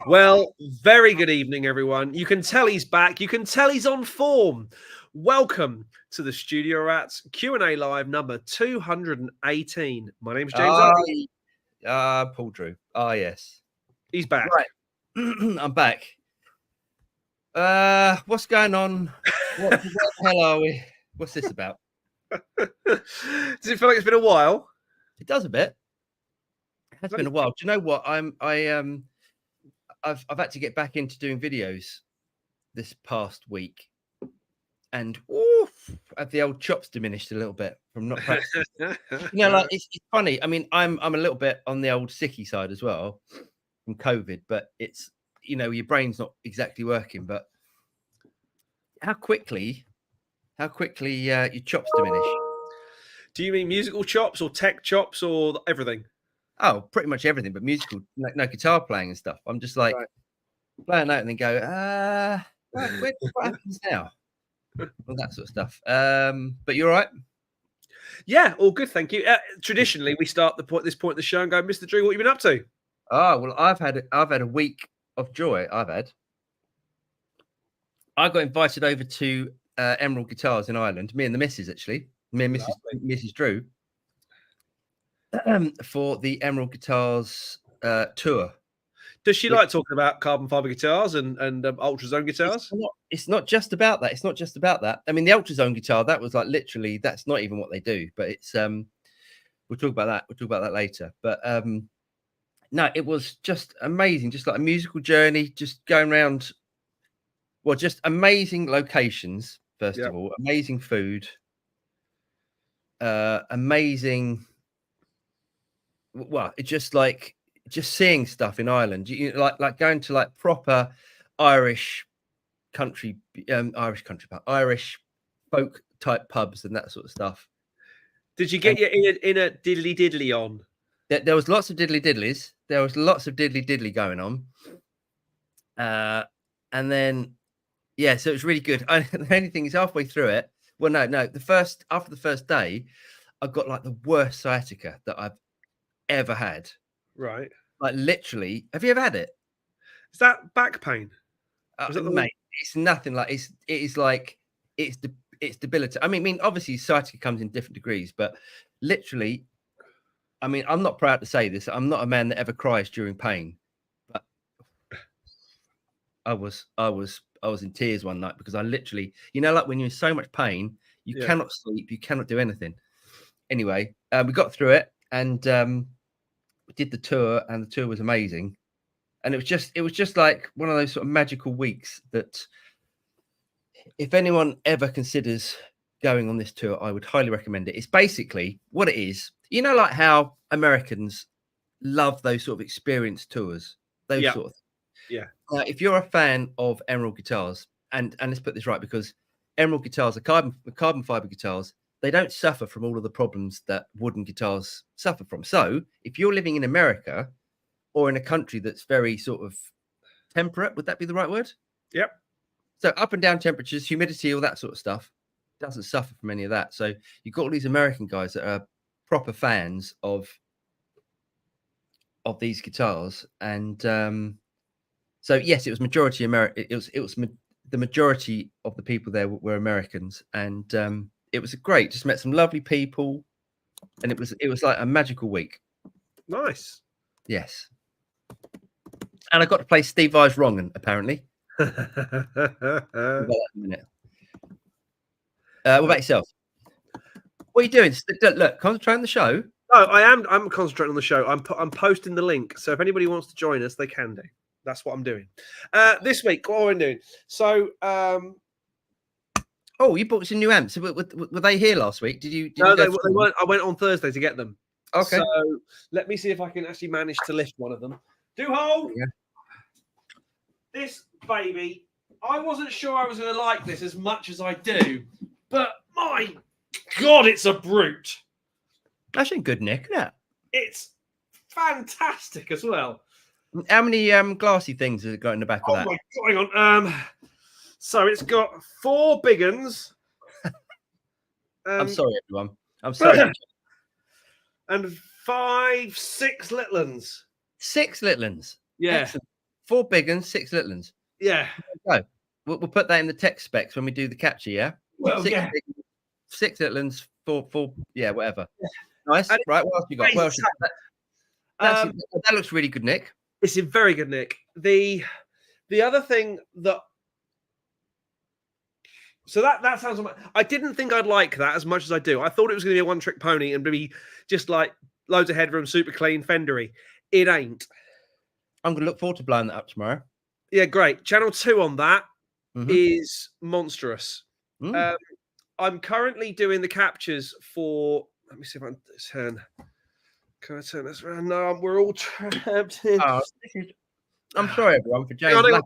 Well, very good evening, everyone. You can tell he's back. You can tell he's on form. Welcome to the Studio Rats Q&A Live number 218. My name's James Oakley. Paul Drew. Yes. He's back. Right. I'm back. What's going on? What the hell are we? What's this about? Does it feel like it's been a while? It does a bit. It has been a while. Do you know what? I've had to get back into doing videos this past week, and have the old chops diminished a little bit from not practicing. Like it's funny. I mean, I'm a little bit on the old sicky side as well from COVID, but it's your brain's not exactly working. But how quickly your chops diminish? Do you mean musical chops or tech chops or everything? Oh, pretty much everything, but musical, no guitar playing and stuff. I'm just like play a note and then go, what happens now? All that sort of stuff. But you're all right? Yeah, all good, thank you. Traditionally, we start this point of the show and go, Mr. Drew, what have you been up to? Oh, well, I've had a week of joy. I got invited over to Emerald Guitars in Ireland. Me and the missus, actually. Me and Mrs. Drew. For the Emerald Guitars tour. Does she like talking about carbon fiber guitars and ultrazone guitars? It's not just about that. It's not just about that. I mean, the ultrazone guitar, that was like literally, that's not even what they do. But it's we'll talk about that. We'll talk about that later. But no, it was just amazing. Just like a musical journey, just going around. Well, just amazing locations. First of all, amazing food. Amazing. Well, it's just like seeing stuff in Ireland. Like going to like proper Irish country Irish folk type pubs and that sort of stuff. Did you get your inner diddly diddly on? There was lots of diddly diddlies. There was lots of diddly diddly going on. And then so it was really good. The only thing is halfway through it. Well, no. After the first day, I got like the worst sciatica that I've ever had. Right. Like literally. Have you ever had it? Is that back pain? Mate, it's nothing like it's debilitating. I mean, obviously sciatica comes in different degrees, but literally, I mean, I'm not proud to say this. I'm not a man that ever cries during pain, but I was in tears one night because I literally, like when you're in so much pain, you cannot sleep, you cannot do anything. Anyway, we got through it and we did the tour, and the tour was amazing. And it was just like one of those sort of magical weeks that if anyone ever considers going on this tour, I would highly recommend it. It's basically what it is. Like how Americans love those sort of experience tours, those sort of things. Yeah. If you're a fan of Emerald guitars, and let's put this right, because Emerald guitars are carbon fiber guitars, they don't suffer from all of the problems that wooden guitars suffer from. So if you're living in America or in a country that's very sort of temperate, would that be the right word? Yep. So up and down temperatures, humidity, all that sort of stuff doesn't suffer from any of that. So you've got all these American guys that are proper fans of these guitars. And so yes, it was majority American. It was the majority of the people there were Americans, and it was great. Just met some lovely people, and it was like a magical week. Nice. Yes. And I got to play Steve Vai's Wrong'un, apparently. What about yourself? What are you doing? Look, concentrate on the show. No, I'm concentrating on the show. I'm posting the link, so if anybody wants to join us, they can do. That's what I'm doing. This week, what am I doing? So, you bought some new amps. Were they here last week? No, they weren't. I went on Thursday to get them. Okay. So let me see if I can actually manage to lift one of them. Do hold. Yeah. This baby, I wasn't sure I was going to like this as much as I do, but my God, it's a brute. That's in good nick, isn't it? It's fantastic as well. How many glassy things has it got in the back of that? My God, hang on. So it's got 4 big uns. I'm sorry, everyone. I'm sorry. And 6 little uns. 6 little uns. Yeah. Excellent. 4 big ones, 6 little ones. Yeah. So we'll put that in the text specs when we do the capture. Yeah. Well, 6 yeah. big ones, 6 little ones, 4. Yeah, whatever. Yeah. Nice. And Right. What else you got? crazy What else that looks really good, Nick. It's in very good nick. The other thing that that sounds. I didn't think I'd like that as much as I do. I thought it was going to be a one-trick pony and be just like loads of headroom, super clean, fendery. It ain't. I'm going to look forward to blowing that up tomorrow. Yeah, great. Channel 2 on that is monstrous. I'm currently doing the captures for. Let me see if I can turn. Can I turn this around? No, we're all trapped in. Oh, I'm sorry, everyone, for James. No,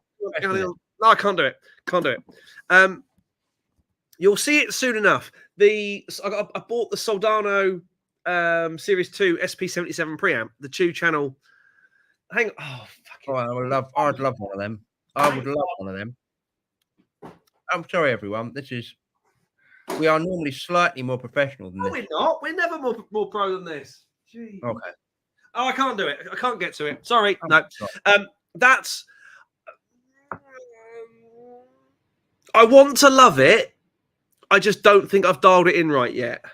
I can't do it. Can't do it. You'll see it soon enough. I bought the Soldano Series 2 SP77 preamp, the 2-channel. Hang on. I'd love one of them. I would love one of them. I'm sorry, everyone. We are normally slightly more professional than this. We're not. We're never more pro than this. Jeez. Okay. Oh, I can't do it. I can't get to it. Sorry. No. That's. I want to love it. I just don't think I've dialed it in right yet.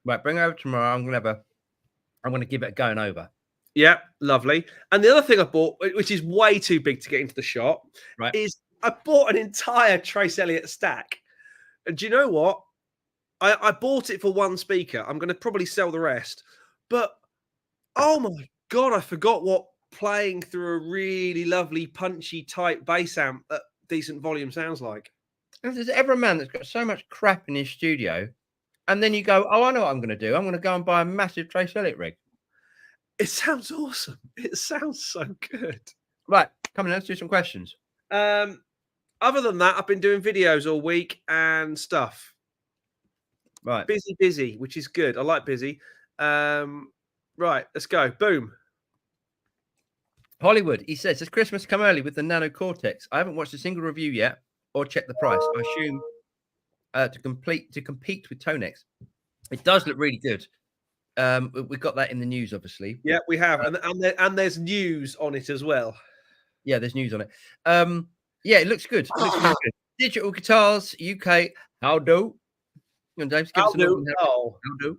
Right, bring it over tomorrow. I'm gonna give it a going over. Yeah, lovely. And the other thing I bought, which is way too big to get into the shop, right, is I bought an entire Trace Elliott stack. And do you know what? I bought it for one speaker. I'm going to probably sell the rest. But, oh my God, I forgot what playing through a really lovely, punchy, tight bass amp at decent volume sounds like. If there's ever a man that's got so much crap in his studio, and then you go, oh, I know what I'm going to do. I'm going to go and buy a massive Trace Elliott rig. It sounds awesome. It sounds so good. Right, come on, let's do some questions. Other than that, I've been doing videos all week and stuff. Right. Busy, which is good. I like busy. Right, let's go. Boom. Hollywood, he says, does Christmas come early with the Nano Cortex? I haven't watched a single review yet or checked the price. I assume to compete with Tonex. It does look really good. We got that in the news, obviously. Yeah, we have. And there's news on it as well. Yeah, there's news on it. Yeah, it looks good. It looks really good. Digital Guitars UK. How do? You know, Dave, give us a little how do.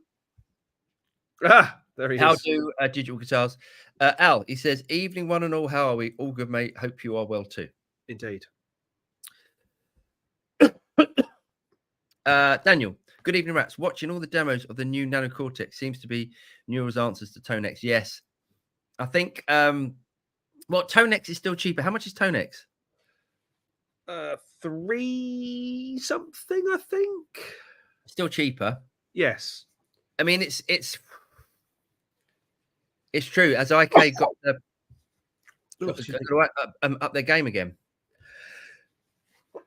Ah, there he is. How do Digital Guitars? Al, he says, evening one and all. How are we? All good, mate. Hope you are well too. Indeed. Daniel, good evening, rats. Watching all the demos of the new Nano Cortex seems to be Neural's answers to Tonex. Yes. I think Tonex is still cheaper. How much is Tonex? 3 something, I think. Still cheaper. Yes. I mean, it's true. As IK got up their game again.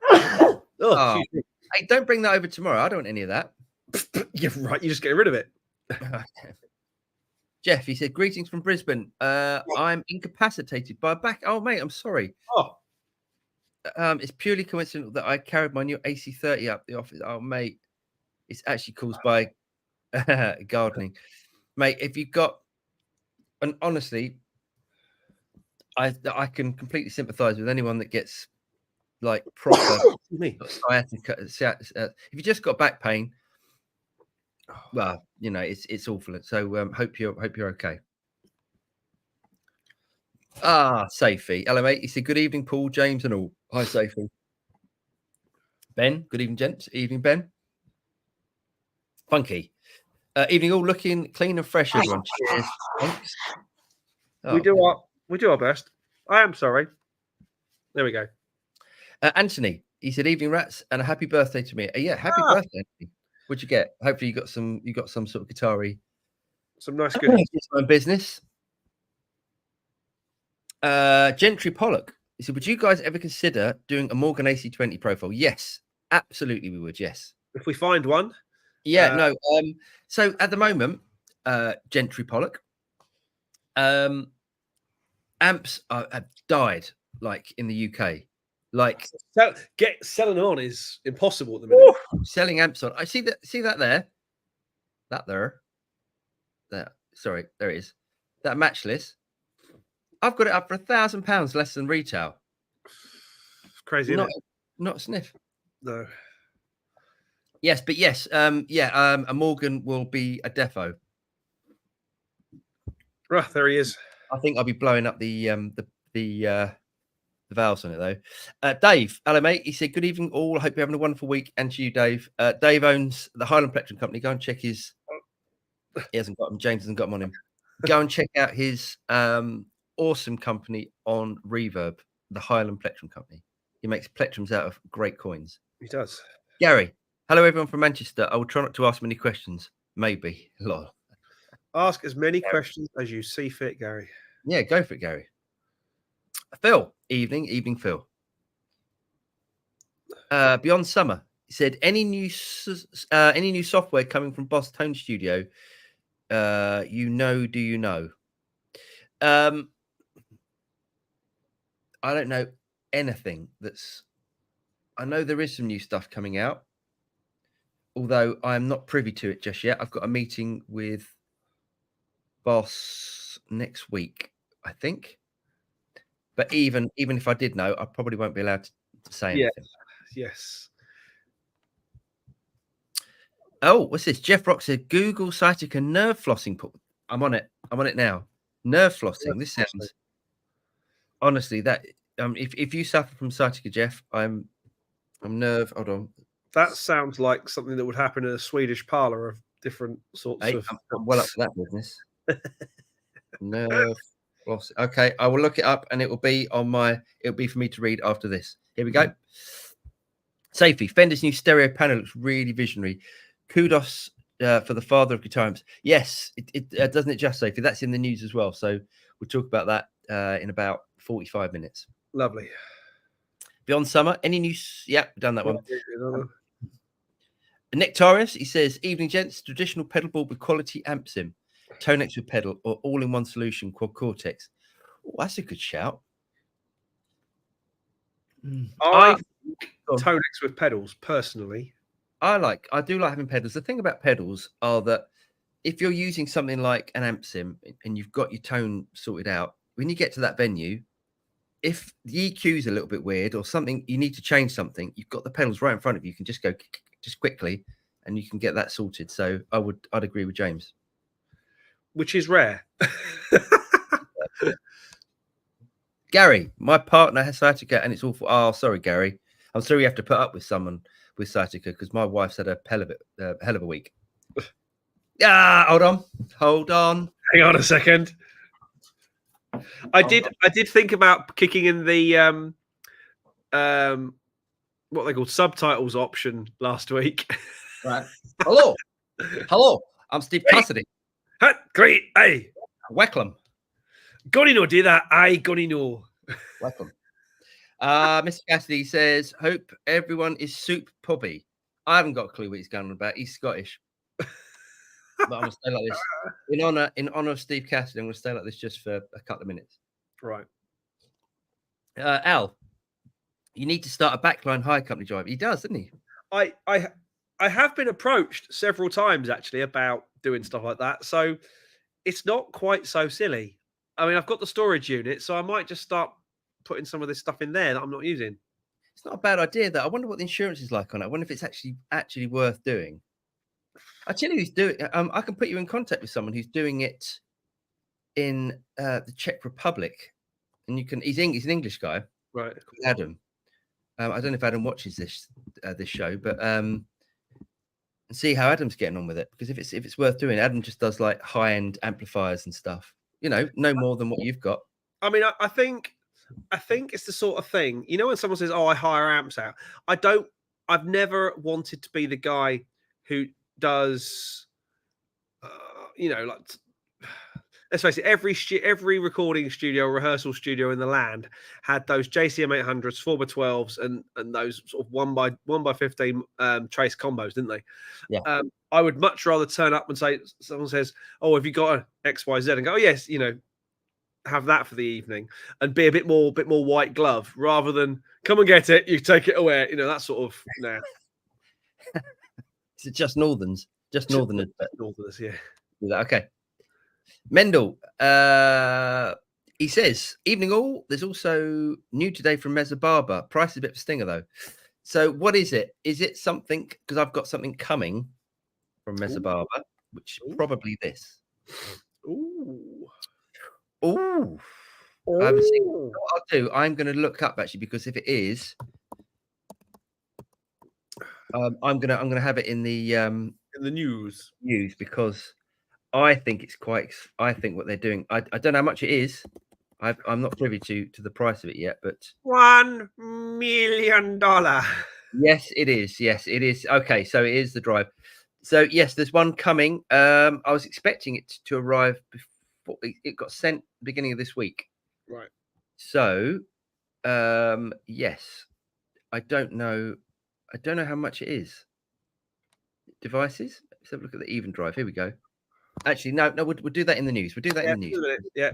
Hey, don't bring that over tomorrow. I don't want any of that. You're right. You're just getting rid of it. Jeff, he said, greetings from Brisbane. I'm incapacitated by a back. Oh, mate, I'm sorry. Oh. It's purely coincidental that I carried my new AC30 up the office. Oh, mate, it's actually caused by gardening. Mate, if you've got, and honestly, I can completely sympathize with anyone that gets like proper sciatica. If you just got back pain, well, you know, it's awful. So hope you're okay. Safey. Hello, mate. He said, good evening, Paul, James, and all. Hi, Safey. Ben, good evening, gents. Evening, Ben. Funky. Evening, all looking clean and fresh, everyone. Cheers. Thanks. We do our best. I am sorry. There we go. Anthony, he said, evening, rats, and a happy birthday to me. Yeah, happy birthday. What'd you get? Hopefully you got some sort of guitar-y. Some nice goodies. My business. Gentry Pollock. He said, would you guys ever consider doing a Morgan AC20 profile? Yes, absolutely we would, yes. If we find one. Yeah, no. So at the moment, Gentry Pollock, amps have died, like, in the UK. Like, selling on is impossible at the minute. Selling amps on. I see that there. That there. There. Sorry, there it is. That matchless. I've got it up for £1,000 less than retail. Crazy, isn't it? Not a sniff. No. Yes, but yes, a Morgan will be a defo. Right, there he is. I think I'll be blowing up the valves on it though. Dave, hello mate. He said, "Good evening, all. I hope you're having a wonderful week." And to you, Dave. Dave owns the Highland Plectrum Company. Go and check his. He hasn't got them. James hasn't got them on him. Go and check out his awesome company on Reverb, the Highland Plectrum Company. He makes plectrums out of great coins. He does. Gary, hello everyone from Manchester. I will try not to ask many questions. Maybe. Lol. Ask as many questions as you see fit, Gary. Yeah, go for it, Gary. Phil, evening, Phil. Beyond Summer, he said, any new software coming from Boss Tone Studio? Do you know? I don't know anything I know there is some new stuff coming out, although I'm not privy to it just yet. I've got a meeting with Boss next week, I think. But even if I did know, I probably won't be allowed to say anything. Yes. Oh, what's this? Jeff Rock said Google Citica nerve flossing. I'm on it. I'm on it now. Nerve flossing. This sounds honestly that if you suffer from sciatica, Jeff, I'm nerve. Hold on. That sounds like something that would happen in a Swedish parlor of different sorts of. I'm well up to that business. Nerve flossing. Okay, I will look it up, and it will be for me to read after this. Here we go. Safety. Fender's new stereo panel looks really visionary. Kudos for the father of guitar amps. Yes, it doesn't it just, Sophie? That's in the news as well. So we'll talk about that in about 45 minutes. Lovely. Beyond Summer, any news? Yeah, we've done that one. Nectarius, he says, evening, gents. Traditional pedal board with quality amps in. Tonex with pedal or all-in-one solution, Quad Cortex. Oh, that's a good shout. I think Tonex with pedals, personally. I do like having pedals. The thing about pedals are that if you're using something like an amp sim and you've got your tone sorted out, when you get to that venue, if the EQ is a little bit weird or something, you need to change something, you've got the pedals right in front of you. You can just go just quickly and you can get that sorted. So I'd agree with James. Which is rare. Gary, my partner has sciatica and it's awful. Oh, sorry, Gary. I'm sorry you have to put up with someone with sciatica because my wife's had a hell of a week. Hold on. Hang on a second. I did think about kicking in the what they call subtitles option last week. Right. Hello. I'm Steve Cassidy. Great. Hey. Welcome. Gonino did that. Aye, Gonino. Welcome. Mr. Cassidy says, hope everyone is soup pubby. I haven't got a clue what he's going on about. He's Scottish. But I'm going to stay like this. In honor of Steve Cassidy, I'm going to stay like this just for a couple of minutes. Right. Al, you need to start a backline hire company driver. He does, doesn't he? I have been approached several times actually about doing stuff like that. So it's not quite so silly. I mean, I've got the storage unit, so I might just start putting some of this stuff in there that I'm not using. It's not a bad idea, though. I wonder what the insurance is like on it. I wonder if it's actually worth doing. I tell you who's doing it. I can put you in contact with someone who's doing it in the Czech Republic, and you can. He's an English guy, right? Adam. I don't know if Adam watches this show, but and see how Adam's getting on with it. Because if it's worth doing, Adam just does like high-end amplifiers and stuff. You know, no more than what you've got. I mean, I think it's the sort of thing, you know, when someone says, "Oh, I hire amps out." I've never wanted to be the guy who does, you know, like, let's face it, every recording studio, rehearsal studio in the land had those JCM 800s, 4x12s, and those sort of 1x15 trace combos, didn't they? Yeah. I would much rather turn up and say, someone says, "Oh, have you got an XYZ?" and go, "Oh, yes, you know, have that for the evening," and be a bit more white glove rather than come and get it, you take it away, you know, that sort of. Nah. Is it just Northerners? Just Northerners, yeah. Okay. Mendel, He says, "Evening all. There's also new today from Mezza Barber. Price is a bit of a stinger though. So what is it? Is it something? Because I've got something coming from Mezza Barber, which is probably this. Ooh. Ooh. I haven't seen. What I'll do, I'm going to look up actually, because if it is, I'm gonna have it in the news. Because I think it's quite. I think what they're doing. I don't know how much it is. I'm not privy to the price of it yet, but $1 million. yes, it is. Yes, it is. Okay, so it is the drive. So yes, there's one coming. I was expecting it to arrive before it got sent beginning of this week. Right. So yes, I don't know how much it is. Devices. Let's have a look at the even drive. Here we go. Actually, no, we'll do that in the news. We'll do that in the news. Yeah.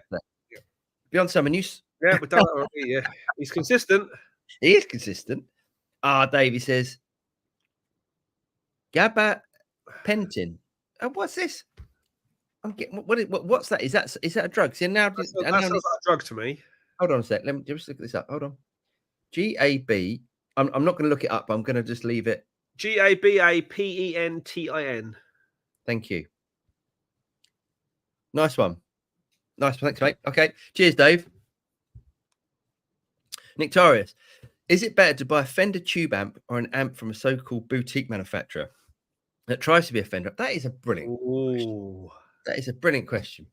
Beyond summer news. Yeah, we've done that already. Yeah, he's consistent. He is consistent. Davey says, gabapentin. What's this? I'm getting what's that? Is that a drug? See, now That sounds like a drug to me. Hold on a sec. Let me just look this up. Hold on. GAB. I'm not going to look it up. I'm going to just leave it. GABAPENTIN. Thank you. Nice one. Nice one. Thanks, mate. Okay. Cheers, Dave. Nictorious. Is it better to buy a Fender tube amp or an amp from a so-called boutique manufacturer that tries to be a Fender? That is a brilliant question. That is a brilliant question.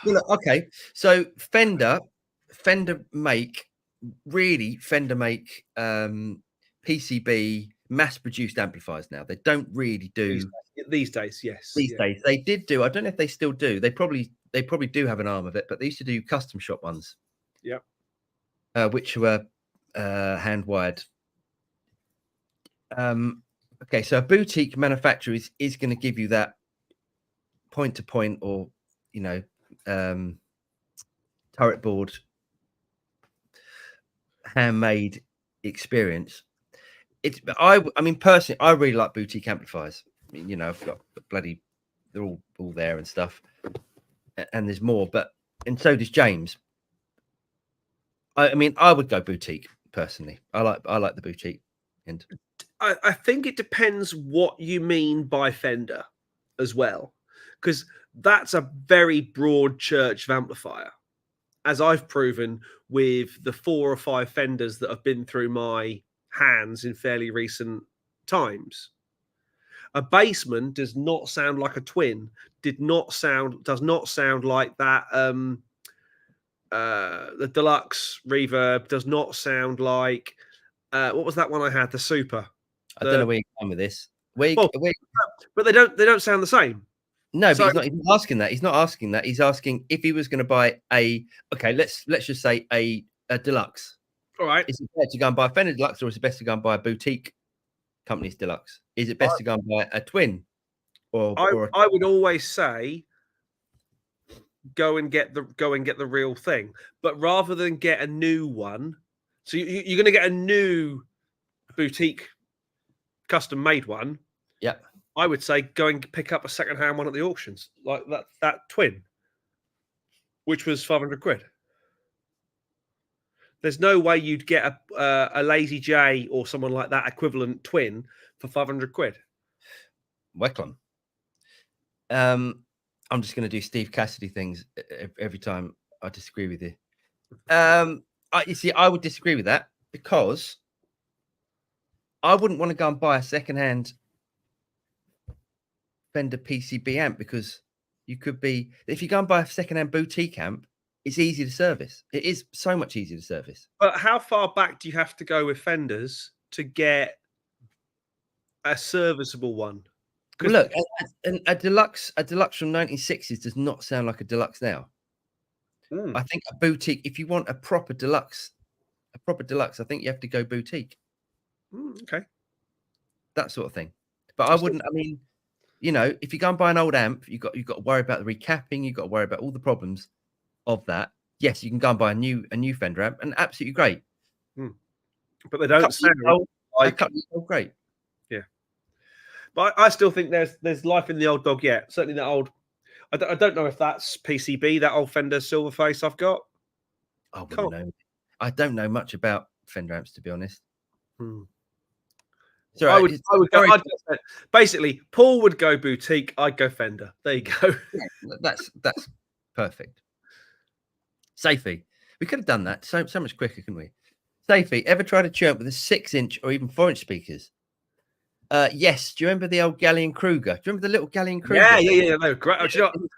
Well, look, okay. So Fender make PCB mass-produced amplifiers now. They don't really do these days. Yes, these days they did do. I don't know if they still do. They probably do have an arm of it, but they used to do custom shop ones. Yep. Which were hand wired. Okay, so a boutique manufacturer is going to give you that point to point, or turret board handmade experience. I mean personally, I really like boutique amplifiers. I mean, I've got they're all there and stuff, and there's more, and so does James. I mean, I would go boutique personally. I like the boutique end. I think it depends what you mean by Fender as well, because that's a very broad church of amplifier, as I've proven with the 4 or 5 Fenders that have been through my hands in fairly recent times. A Bassman does not sound like a Twin. Does not sound like that. The Deluxe Reverb does not sound like what was that one I had? The Super. I don't know where you're going with this. But they don't sound the same. No, but he's not asking that. He's not asking that. He's asking if he was going to buy let's just say a Deluxe. All right. Is it better to go and buy a Fender Deluxe, or is it best to go and buy a boutique company's Deluxe? Is it best to go and buy a Twin? I would always say go and get the real thing, but rather than get a new one, so you're going to get a new boutique custom made one. Yeah, I would say go and pick up a second-hand one at the auctions, like that Twin, which was 500 quid. There's no way you'd get a Lazy J or someone like that equivalent Twin for 500 quid. Wecklum. I'm just going to do Steve Cassidy things every time I disagree with you. You see, I would disagree with that, because I wouldn't want to go and buy a second-hand Fender PCB amp, because if you go and buy a second-hand boutique amp, it's easy to service. It is so much easier to service. But how far back do you have to go with Fenders to get a serviceable one? Well, look, a deluxe from 1960s does not sound like a Deluxe now. I think a boutique, if you want a proper deluxe, I think you have to go boutique. Okay. That sort of thing. But I wouldn't. I mean, if you go and buy an old amp, you've got to worry about the recapping. You've got to worry about all the problems of that. Yes, you can go and buy a new Fender amp, and absolutely great. But they don't sound like great. Yeah. But I still think there's life in the old dog yet. Certainly the old. I don't know if that's PCB, that old Fender Silverface I've got. I wouldn't know. I don't know much about Fender amps, to be honest. So I would go. Basically, Paul would go boutique. I'd go Fender. There you go. Yeah, that's perfect. Safety. We could have done that so much quicker, couldn't we? Safety. Ever tried to chirp with a 6-inch or even 4-inch speakers? Yes. Do you remember the old Galleon Kruger? Do you remember the little Galleon Kruger? Yeah. No, great. That's exactly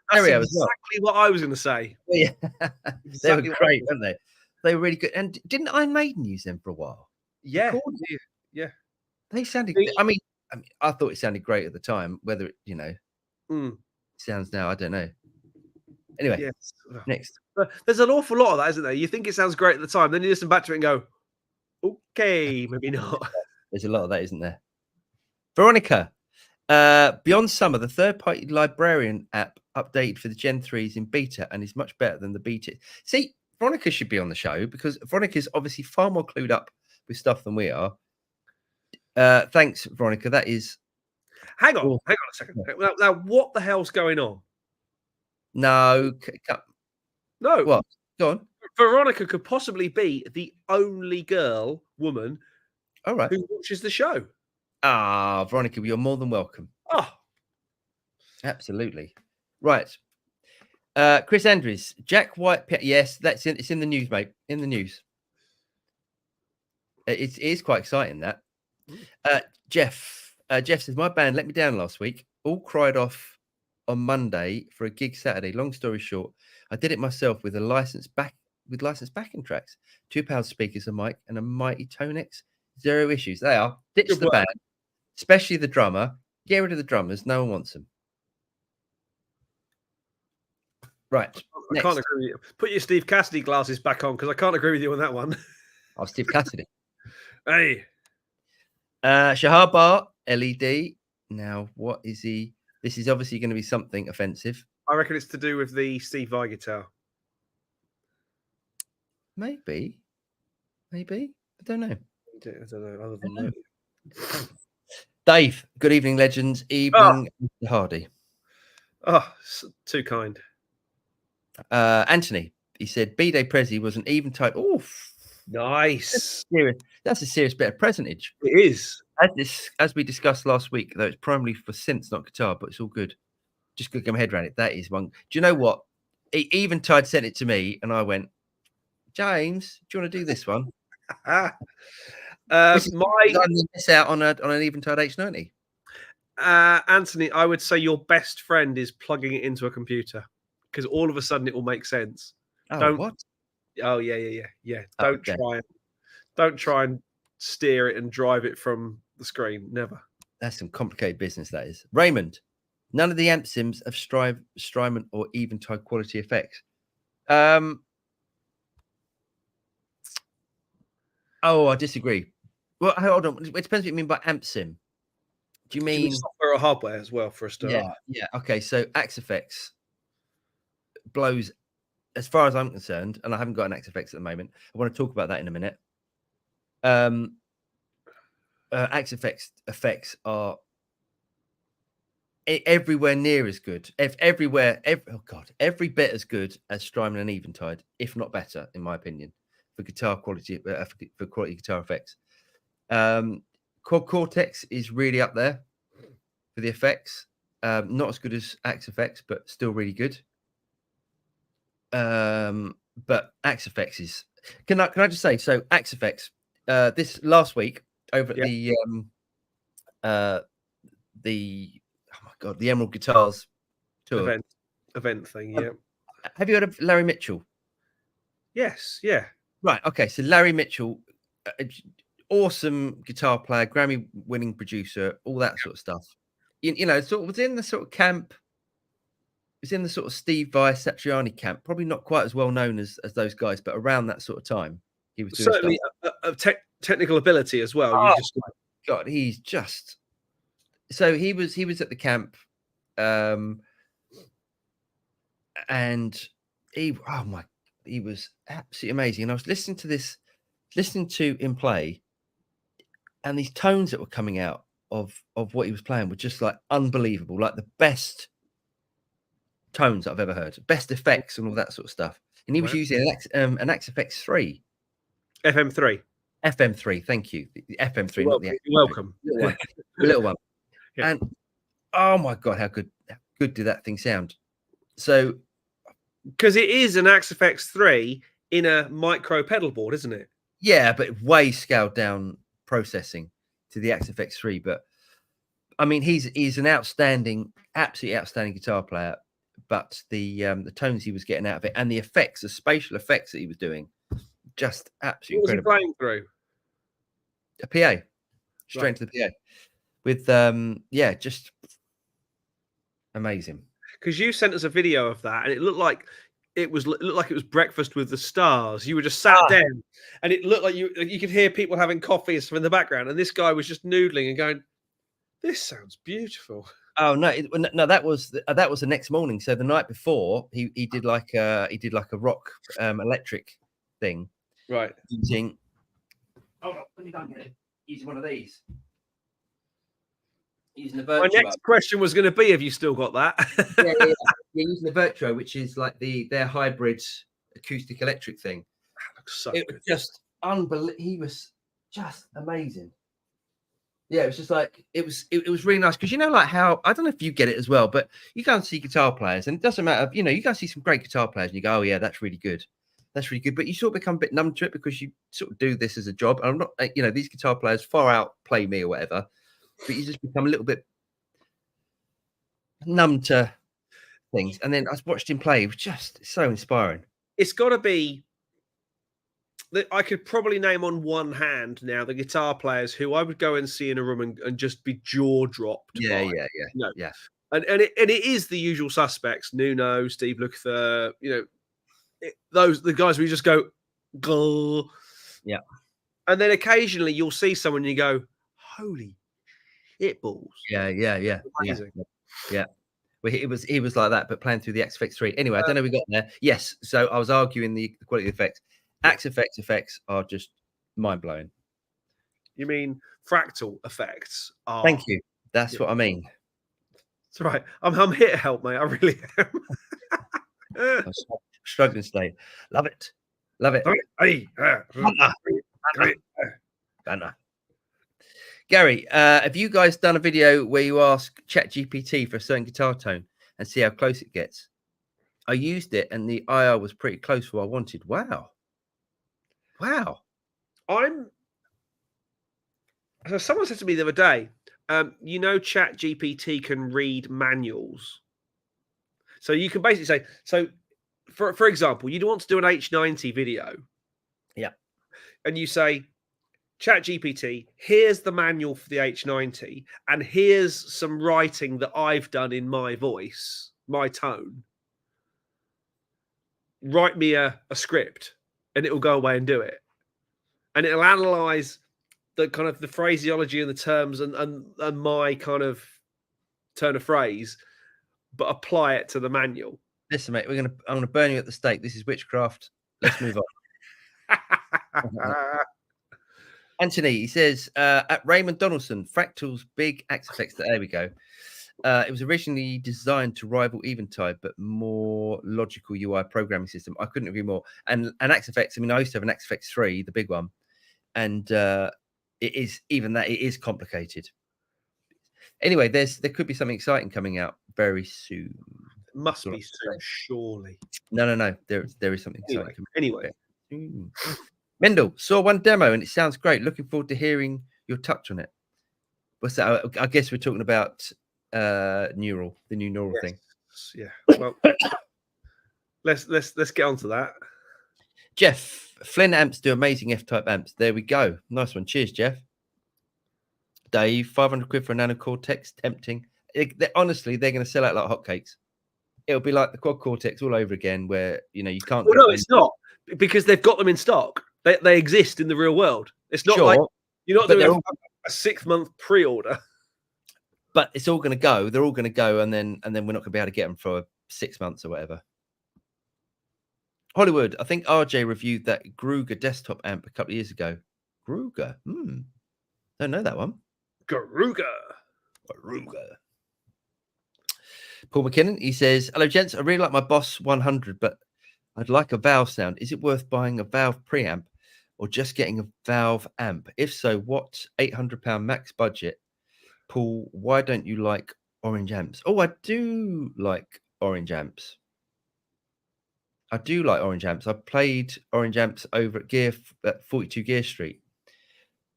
what I was going to say. Yeah, they were great, weren't they? They were really good. And didn't Iron Maiden use them for a while? Yeah. They sounded. I mean, I thought it sounded great at the time. Whether it, sounds now, I don't know. Anyway, yes. Next. There's an awful lot of that, isn't there? You think it sounds great at the time, then you listen back to it and go, okay, maybe not. There's a lot of that, isn't there? Veronica, Beyond Summer, the third-party librarian app updated for the Gen 3s in beta and is much better than the beta. See, Veronica should be on the show because Veronica is obviously far more clued up with stuff than we are. Thanks, Veronica. That is. Hang on a second. Now, what the hell's going on? No. What? Go on. Veronica could possibly be the only woman, all right, who watches the show. Ah, Veronica, you're more than welcome. Oh, absolutely. Right. Chris Andrews, Jack White. Yes, it's in the news, mate. In the news. It is quite exciting, that. Jeff says, my band let me down last week. All cried off on Monday for a gig Saturday. Long story short, I did it myself with licensed backing tracks, 2 pound speakers, a mic, and a mighty Tonex. 0 issues. They are. Ditch the band, especially the drummer. Get rid of the drummers. No one wants them. Right. I can't agree with you. Put your Steve Cassidy glasses back on because I can't agree with you on that one. Oh, Steve Cassidy. Hey. Shahar Bar, LED. Now, what is he? This is obviously going to be something offensive. I reckon it's to do with the Steve Vai guitar. Maybe. I don't know. Other than that. Dave, good evening, legends. Evening, Mr. Hardy. Oh, too kind. Anthony, he said B-Day Prezi was an Eventide. Oh, nice. That's a serious bit of presentage. It is. As we discussed last week, though, it's primarily for synths, not guitar, but it's all good. Just got to get my head around it. That is one. Do you know what? Eventide sent it to me, and I went, James, do you want to do this one? Miss out on an Eventide H90. Anthony, I would say your best friend is plugging it into a computer because all of a sudden it will make sense. What? Oh yeah. Don't try and steer it and drive it from the screen. Never. That's some complicated business. That is. Raymond, none of the amp sims have Strymon or Eventide quality effects. I disagree. Well, hold on. It depends what you mean by amp sim. Do you mean software or hardware as well for a start? Yeah. Okay. So Axe-Fx blows, as far as I'm concerned, and I haven't got an Axe-Fx at the moment. I want to talk about that in a minute. Axe-Fx effects are everywhere near as good. Every bit as good as Strymon and Eventide, if not better, in my opinion, for guitar quality, for quality guitar effects. Quad Cortex is really up there for the effects. Not as good as Axe-Fx, but still really good. But Axe-Fx is. Can I just say, so Axe-Fx this last week over at the Emerald Guitars tour event thing. Yeah. Have you heard of Larry Mitchell? Yes. Yeah. Right. Okay. So Larry Mitchell, awesome guitar player, Grammy-winning producer, all that sort of stuff. You know, sort of was in the sort of camp. Was in the sort of Steve Vai, Satriani camp. Probably not quite as well known as those guys, but around that sort of time, he was doing certainly a technical ability as well. Oh my God, he's just. So he was at the camp, and he was absolutely amazing. And I was listening to him play, and these tones that were coming out of what he was playing were just like unbelievable, like the best tones I've ever heard, best effects and all that sort of stuff. And he was using an XFX 3. FM3. FM3, thank you. The FM3, not the You're welcome. The little one. Yeah. And oh my God, how good did that thing sound? So, because it is an XFX 3 in a micro pedal board, isn't it? Yeah, but way scaled down processing to the XFX 3. But I mean, he's an absolutely outstanding guitar player. But the tones he was getting out of it and the effects, the spatial effects that he was doing, just absolutely incredible. What was he playing through? A PA, straight into the PA, with just amazing. Because you sent us a video of that, and it looked like it was Breakfast with the Stars. You were just sat down, and it looked like you could hear people having coffees from the background, and this guy was just noodling and going, "This sounds beautiful." Oh no, that was the next morning. So the night before, he did like a rock electric thing, right? Using using one of these. Using the Virtuo. My next question was going to be, have you still got that? yeah, using the Virtuo, which is like their hybrid acoustic electric thing. That looks so good. Was just unbelievable. He was just amazing. Yeah, it was just like it was really nice because like how I don't know if you get it as well, but you go and see guitar players and it doesn't matter, you go and see some great guitar players and you go, oh yeah, that's really good. That's really good. But you sort of become a bit numb to it because you sort of do this as a job. And I'm not, these guitar players far outplay me or whatever, but you just become a little bit numb to things. And then I watched him play. It was just so inspiring. It's got to be that I could probably name on one hand now the guitar players who I would go and see in a room and just be jaw dropped. Yeah. And it is the usual suspects: Nuno, Steve Lukather, the guys where you just go, Gah. Yeah. And then occasionally you'll see someone and you go, holy shit balls. Yeah. Amazing. Yeah. Well, he was like that, but playing through the XFX 3. Anyway, I don't know if we got there. Yes. So I was arguing the quality of effects. XFX effects are just mind blowing. You mean fractal effects? Thank you. That's what I mean. That's right. I'm here to help, mate. I really am. I'm struggling today. Love it. Banner. Gary, have you guys done a video where you ask ChatGPT for a certain guitar tone and see how close it gets? I used it and the IR was pretty close for what I wanted. Wow. So someone said to me the other day, ChatGPT can read manuals. So you can basically say, so for example, you want to do an H90 video. Yeah. And you say, ChatGPT, here's the manual for the H90, and here's some writing that I've done in my voice, my tone. Write me a script, and it will go away and do it. And it'll analyze the kind of the phraseology and the terms and my kind of turn of phrase, but apply it to the manual. Listen, mate, I'm gonna burn you at the stake. This is witchcraft. Let's move on. Anthony, he says at Raymond Donaldson, Fractal's big XFX. There we go. It was originally designed to rival Eventide, but more logical UI programming system. I couldn't agree more. And an XFX, I mean, I used to have an XFX 3, the big one, and it is complicated. Anyway, there could be something exciting coming out very soon. It must be soon, surely. No. There is something exciting. Anyway. Mendel saw one demo and it sounds great. Looking forward to hearing your touch on it. What's that? I guess we're talking about the new neural thing. Yeah. Well, let's get on to that. Jeff, Flynn amps do amazing F-type amps. There we go. Nice one. Cheers, Jeff. Dave, 500 quid for a Nano Cortex. Tempting. Honestly, they're going to sell out like hotcakes. It'll be like the Quad Cortex all over again, where you can't. Well, no, it's not, because they've got them in stock. They exist in the real world. It's not like you're not doing a 6-month pre-order. But it's all going to go. They're all going to go, and then we're not going to be able to get them for 6 months or whatever. Hollywood, I think RJ reviewed that Gruger desktop amp a couple of years ago. Gruger, don't know that one. Gruger. Paul McKinnon, he says, hello, gents. I really like my Boss 100, but I'd like a valve sound. Is it worth buying a valve preamp or just getting a valve amp? If so, what £800 max budget? Paul, why don't you like orange amps? Oh, I do like orange amps. I do like orange amps. I played orange amps over at 42 Gear Street.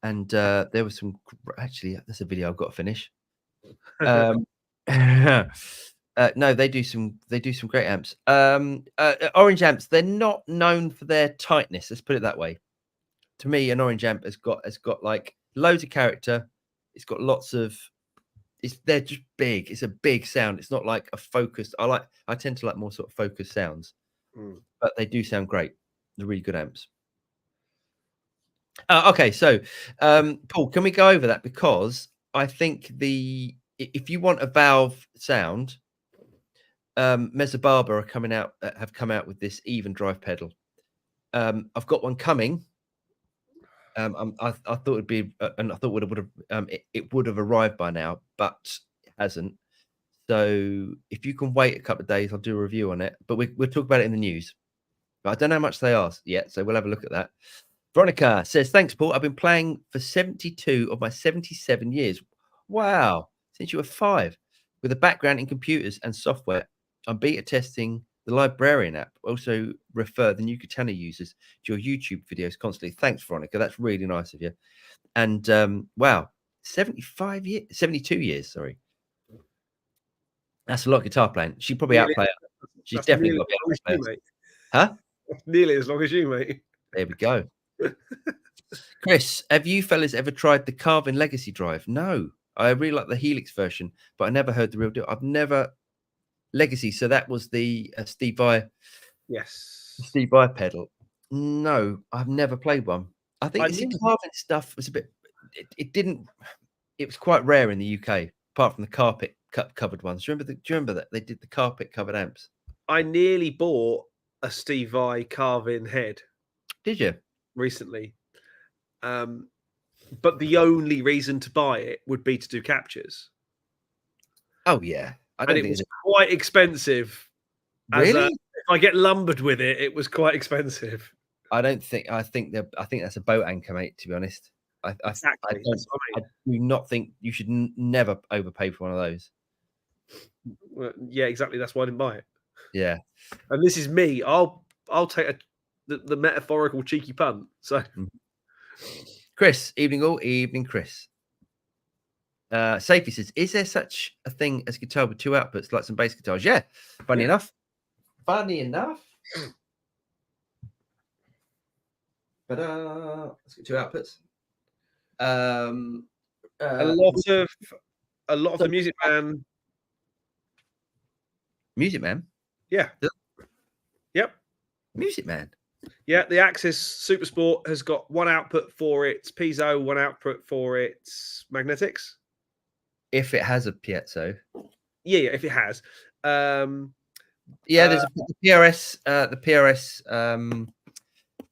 And there was some, actually, that's a video I've got to finish. No, they do some great amps. Orange amps, they're not known for their tightness. Let's put it that way. To me, an orange amp has got like loads of character. It's got lots of. They're just big. It's a big sound. It's not like a focused. I tend to like more sort of focused sounds, but they do sound great. They're really good amps. Okay, so Paul, can we go over that? Because I think if you want a valve sound, Mesa Barber have come out with this even drive pedal. I've got one coming. I thought it'd be, and I thought it would have arrived by now, but it hasn't. So if you can wait a couple of days, I'll do a review on it. But we'll talk about it in the news. But I don't know how much they are yet, so we'll have a look at that. Veronica says, thanks, Paul. I've been playing for 72 of my 77 years. Wow. Since you were 5, with a background in computers and software. I'm beta testing the Librarian app. Also refer the new Katana users to your YouTube videos constantly. Thanks, Veronica. That's really nice of you. And wow, 72 years, sorry. That's a lot of guitar playing. She probably outplay it. She's definitely got to be outplayed. Huh? Nearly as long as you, mate. There we go. Chris, have you fellas ever tried the Carvin Legacy drive? No, I really like the Helix version, but I never heard the real deal. I've never Legacy. So that was the Steve Vai. Yes. Steve Vai pedal. No, I've never played one. I think the Carvin stuff was a bit. It was quite rare in the UK, apart from the carpet covered ones. Do you remember that they did the carpet covered amps? I nearly bought a Steve Vai Carvin head. Did you? Recently. But the only reason to buy it would be to do captures. Oh yeah. And it was quite expensive. Really? If I get lumbered with it, it was quite expensive. I think that's a boat anchor, mate, to be honest. Exactly. I do not think you should never overpay for one of those. Well, yeah, exactly. That's why I didn't buy it. Yeah. And this is me. I'll take the metaphorical cheeky punt. So, Chris, evening all, evening, Chris. Safety says, is there such a thing as guitar with 2 outputs, like some bass guitars? Yeah. Funny enough. But let's get 2 outputs. A lot of the Music Man. Music Man? Yeah. Yep. Music Man. Yeah, the Axis Super Sport has got 1 output for its piezo, 1 output for its magnetics. If it has a piezo. Yeah, if it has. There's the PRS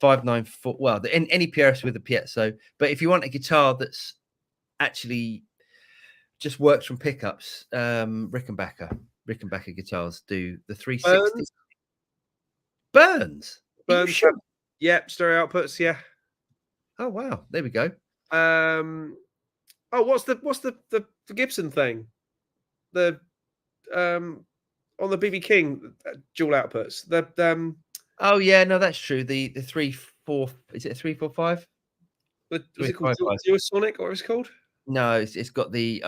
594. Well, any PRS with a piezo. But if you want a guitar that's actually just works from pickups, Rickenbacker guitars do the 360. Burns. Sure? Yeah, stereo outputs. Yeah. Oh wow, there we go. What's the Gibson thing? The on the BB King dual outputs. Oh yeah, no, that's true. The 3-4, is it a 3-4-5? Is it called Duosonic, or is it called? No, it's got the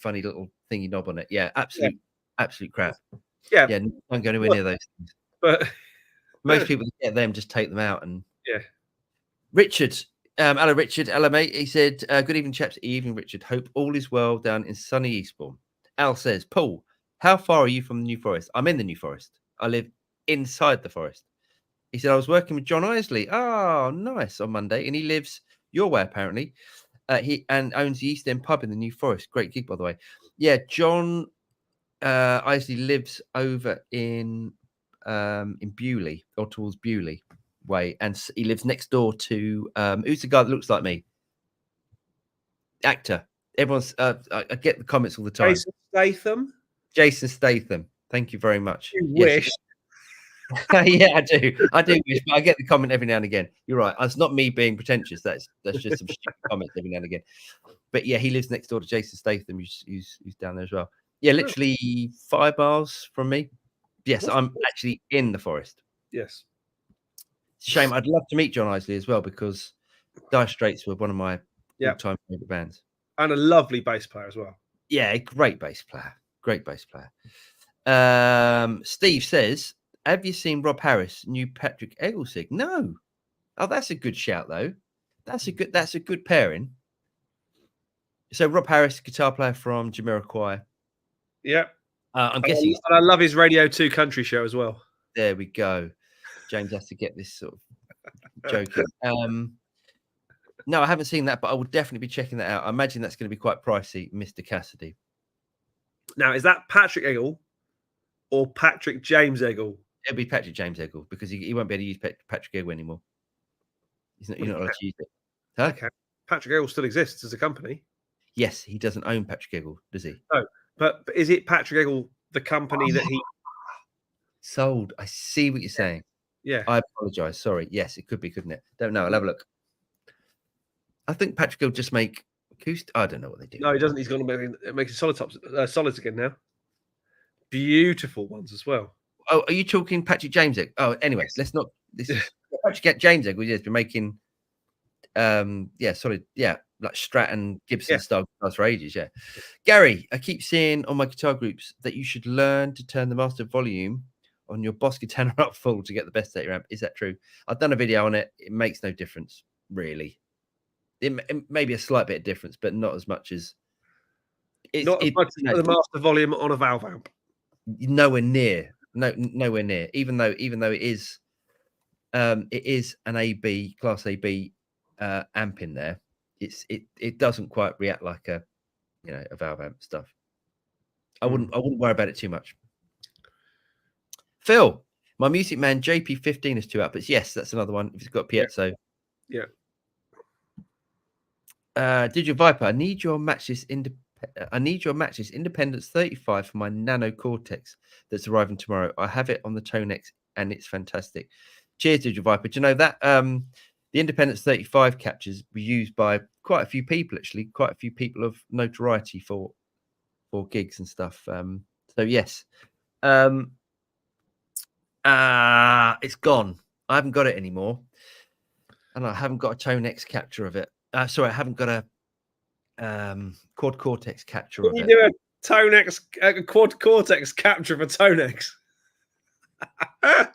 funny little thingy knob on it. Yeah, absolute crap. Yeah, don't go anywhere near those things. But most people get them, just take them out and Richard. Hello, Richard. Hello, mate. He said, good evening, chaps. Evening, Richard. Hope all is well down in sunny Eastbourne. Al says, Paul, how far are you from the New Forest? I'm in the New Forest. I live inside the forest. He said, I was working with John Isley. Oh, nice. On Monday. And he lives your way, apparently. He owns the East End pub in the New Forest. Great gig, by the way. Yeah, John Isley lives over in Bewley, or towards Bewley way, and he lives next door to who's the guy that looks like me? Actor. Everyone's I get the comments all the time. Jason Statham. Jason Statham. Thank you very much. You Yes, wish. yeah, I do wish, but I get the comment every now and again. You're right. It's not me being pretentious. That's just some stupid comments every now and again. But yeah, he lives next door to Jason Statham, who's down there as well. Yeah, literally 5 miles from me. Yes, I'm actually in the forest. Yes. It's a shame. I'd love to meet John Isley as well, because Dire Straits were one of my all-time favorite bands. And a lovely bass player as well. Yeah, great bass player. Great bass player. Steve says, have you seen Rob Harris, new Patrick Egglesig? No. Oh, that's a good shout though. That's a good pairing. So Rob Harris, guitar player from Jamiroquai. Yeah. I'm guessing. And I love his Radio 2 country show as well. There we go. James has to get this sort of joking. No, I haven't seen that, but I will definitely be checking that out. I imagine that's going to be quite pricey, Mr. Cassidy. Now, is that Patrick Eggle or Patrick James Eggle? It'll be Patrick James Eggle, because he won't be able to use Patrick Eggle anymore. You're not allowed to use it. Huh? Okay. Patrick Eggle still exists as a company. Yes, he doesn't own Patrick Eggle, does he? No, but is it Patrick Eggle, the company that he sold? I see what you're saying. Yeah. I apologize. Sorry. Yes, it could be, couldn't it? Don't know. I'll have a look. I think Patrick will just make acoustic. I don't know what they do. No, he doesn't. He's going to make solids again now. Beautiful ones as well. Oh, are you talking Patrick James Egg? Oh, anyway, let's not. This is Patrick James Egg. Has been making, solid, like Stratton Gibson style guitars for ages. Yeah, Gary, I keep seeing on my guitar groups that you should learn to turn the master volume on your Boss guitar up full to get the best out of your amp. Is that true? I've done a video on it. It makes no difference, really. It may be a slight bit of difference, but not as much as not as much as the master volume on a valve amp. Nowhere near. Nowhere near. Even though it is an AB class AB amp in there, it doesn't quite react like a valve amp stuff. I wouldn't worry about it too much. Phil, my Music Man JP15 is 2 outputs. Yes, that's another one. If it's got piezo. Yeah. Digital Viper, I need your matches Independence 35 for my Nano Cortex that's arriving tomorrow. I have it on the Tonex and it's fantastic. Cheers, Digital Viper. Do you know that the Independence 35 captures were used by quite a few people, actually, quite a few people of notoriety for gigs and stuff. So yes. It's gone. I haven't got it anymore. And I haven't got a Tonex capture of it. Sorry, I haven't got a Quad Cortex capture of it. You do a Tonex, Quad Cortex capture for Tonex.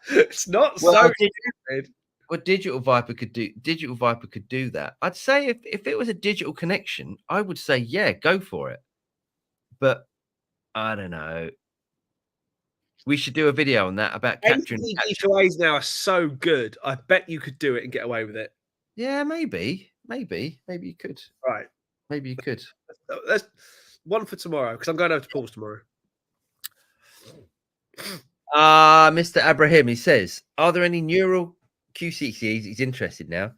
It's not so stupid. What Digital Viper could do that. I'd say if it was a digital connection, I would say yeah, go for it. But I don't know. We should do a video on that about capturing. DVAs now are so good. I bet you could do it and get away with it. Yeah, maybe you could. Right. Maybe you could. That's one for tomorrow, because I'm going over to Paul's tomorrow. Mr. Abraham, he says, are there any neural QC? He's interested now.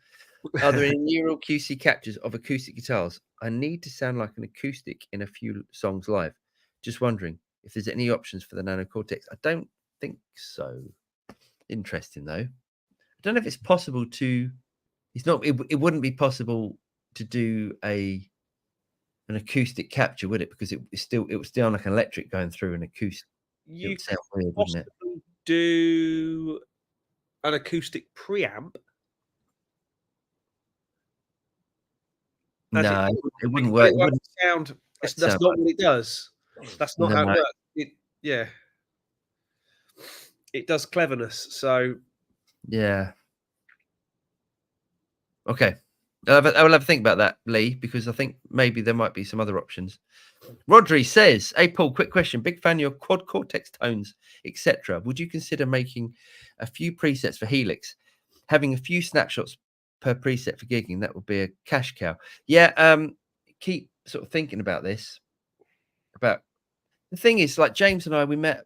Are there any neural QC captures of acoustic guitars? I need to sound like an acoustic in a few songs live. Just wondering if there's any options for the Nano Cortex. I don't think so. Interesting though. I don't know if it's possible to. It wouldn't be possible to do an acoustic capture, would it? Because it would still like an electric going through an acoustic. You could weird, wouldn't it? Do an acoustic preamp. No, it wouldn't work. It wouldn't sound. That's not what it does. That's not how it works. It does cleverness. So yeah. Okay. I will have a think about that, Lee, because I think maybe there might be some other options. Rodri says, hey, Paul, quick question. Big fan of your Quad Cortex tones, etc. Would you consider making a few presets for Helix? Having a few snapshots per preset for gigging, that would be a cash cow. Yeah, keep sort of thinking about this. About the thing is, like James and I, we met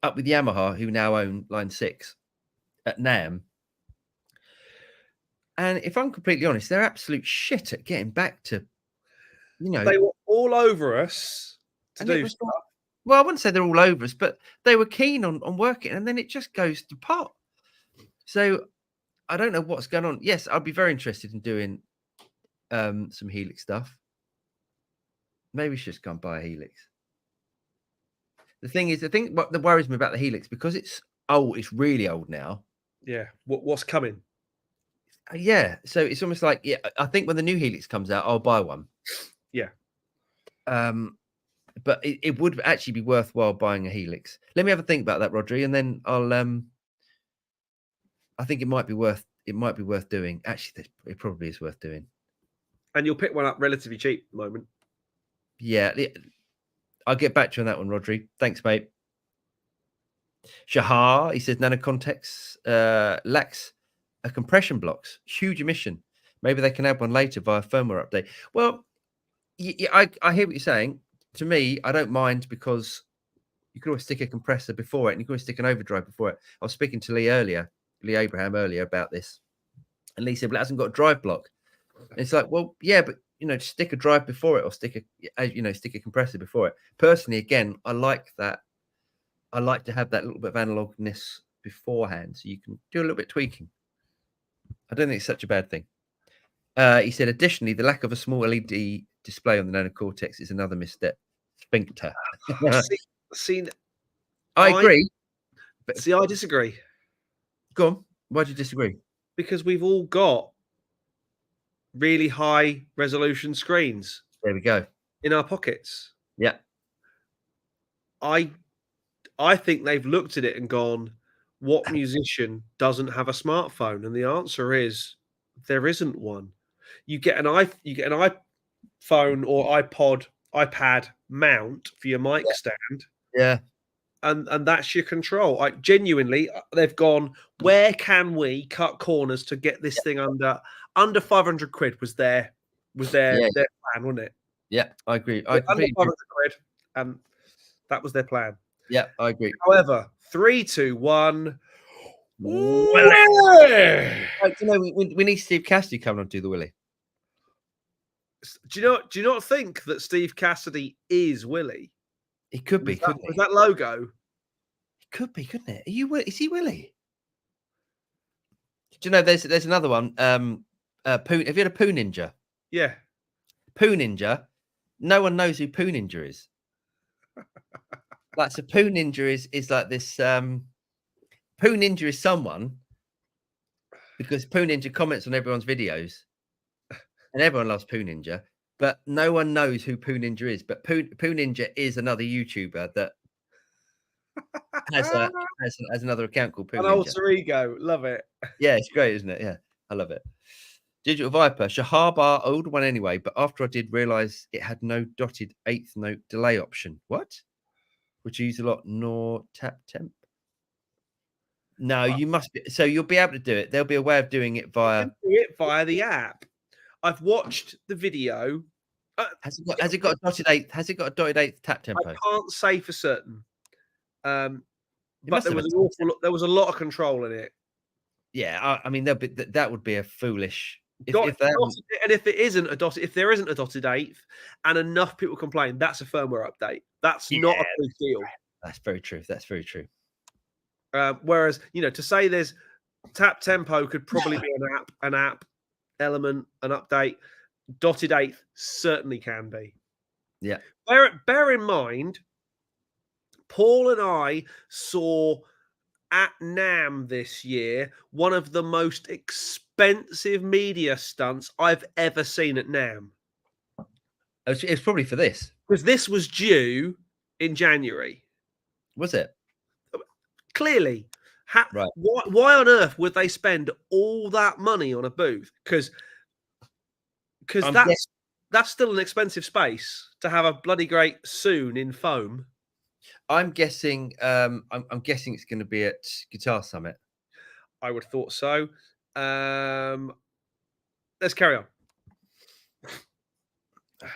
up with Yamaha, who now own Line 6 at NAMM. And if I'm completely honest, they're absolute shit at getting back to, they were all over us to do stuff. Well, I wouldn't say they're all over us, but they were keen on working, and then it just goes to pot. So I don't know what's going on. Yes, I'd be very interested in doing some Helix stuff. Maybe we should just go and buy a Helix. The thing is, I think what worries me about the Helix, because it's old, it's really old now. Yeah. What's coming? Yeah, so it's almost like, yeah, I think when the new Helix comes out, I'll buy one. Yeah. But it would actually be worthwhile buying a Helix. Let me have a think about that, Rodri, and then I'll I think it might be worth doing. Actually, it probably is worth doing. And you'll pick one up relatively cheap at the moment. Yeah, I'll get back to you on that one, Rodri. Thanks, mate. Shahar, he says Nano Cortex lacks a compression blocks, huge emission. Maybe they can add one later via firmware update. Well, yeah, I hear what you're saying. To me, I don't mind, because you can always stick a compressor before it, and you can always stick an overdrive before it. I was speaking to Lee Abraham earlier about this, and Lee said, "Well, it hasn't got a drive block." And it's like, well, yeah, but just stick a drive before it, or stick a compressor before it. Personally, again, I like that. I like to have that little bit of analogness beforehand, so you can do a little bit of tweaking. I don't think it's such a bad thing. He said, additionally, the lack of a small LED display on the Nano Cortex is another misstep. Sphincter. I agree. See, I disagree. Go on. Why do you disagree? Because we've all got really high resolution screens. There we go. In our pockets. Yeah. I think they've looked at it and gone, what musician doesn't have a smartphone? And the answer is there isn't one. You get an iPhone or iPad mount for your mic stand. Yeah. And that's your control. Genuinely, they've gone, where can we cut corners to get this thing under 500 quid was their plan, wasn't it? Yeah, I agree. Under 500 quid, and that was their plan. Yeah, I agree. However, 3, 2, 1. Willie! We need Steve Cassidy coming on to do the Willie. Do you not think that Steve Cassidy is Willie? He could be, couldn't he? With that logo. He could be, couldn't it? Is he Willie? Do you know there's another one? Poo, have you had a Poo Ninja? Yeah. Poo Ninja. No one knows who Poo Ninja is. Like, so Poo Ninja is like this. Poo Ninja is someone, because Poo Ninja comments on everyone's videos, and everyone loves Poo Ninja, but no one knows who Poo Ninja is. But Poo Ninja is another YouTuber that has another account called Poo Ninja. An alter ego. Love it. Yeah, it's great, isn't it? Yeah, I love it. Digital Viper, Shahar Bar, old one anyway, but after I did realize it had no dotted eighth note delay option. What? Which you use a lot, nor tap temp. No, you must be. So you'll be able to do it. There'll be a way of doing it via the app. I've watched the video. Has it got a dotted eighth? Has it got a dotted eighth tap tempo? I can't say for certain. But there was a lot of control in it. Yeah, I mean, that would be a foolish. If there isn't a dotted eighth, and enough people complain, that's a firmware update. That's not a big deal. That's very true. That's very true. Whereas, to say there's tap tempo could probably be an app element, an update. Dotted eighth certainly can be. Yeah. Bear in mind, Paul and I saw at NAMM this year one of the most expensive media stunts I've ever seen at NAMM. It's probably for this. Because this was due in January. Was it? Clearly. Right. Why on earth would they spend all that money on a booth? Because that's still an expensive space to have a bloody great soon in foam. I'm guessing. I'm guessing it's going to be at Guitar Summit. I would have thought so. Let's carry on.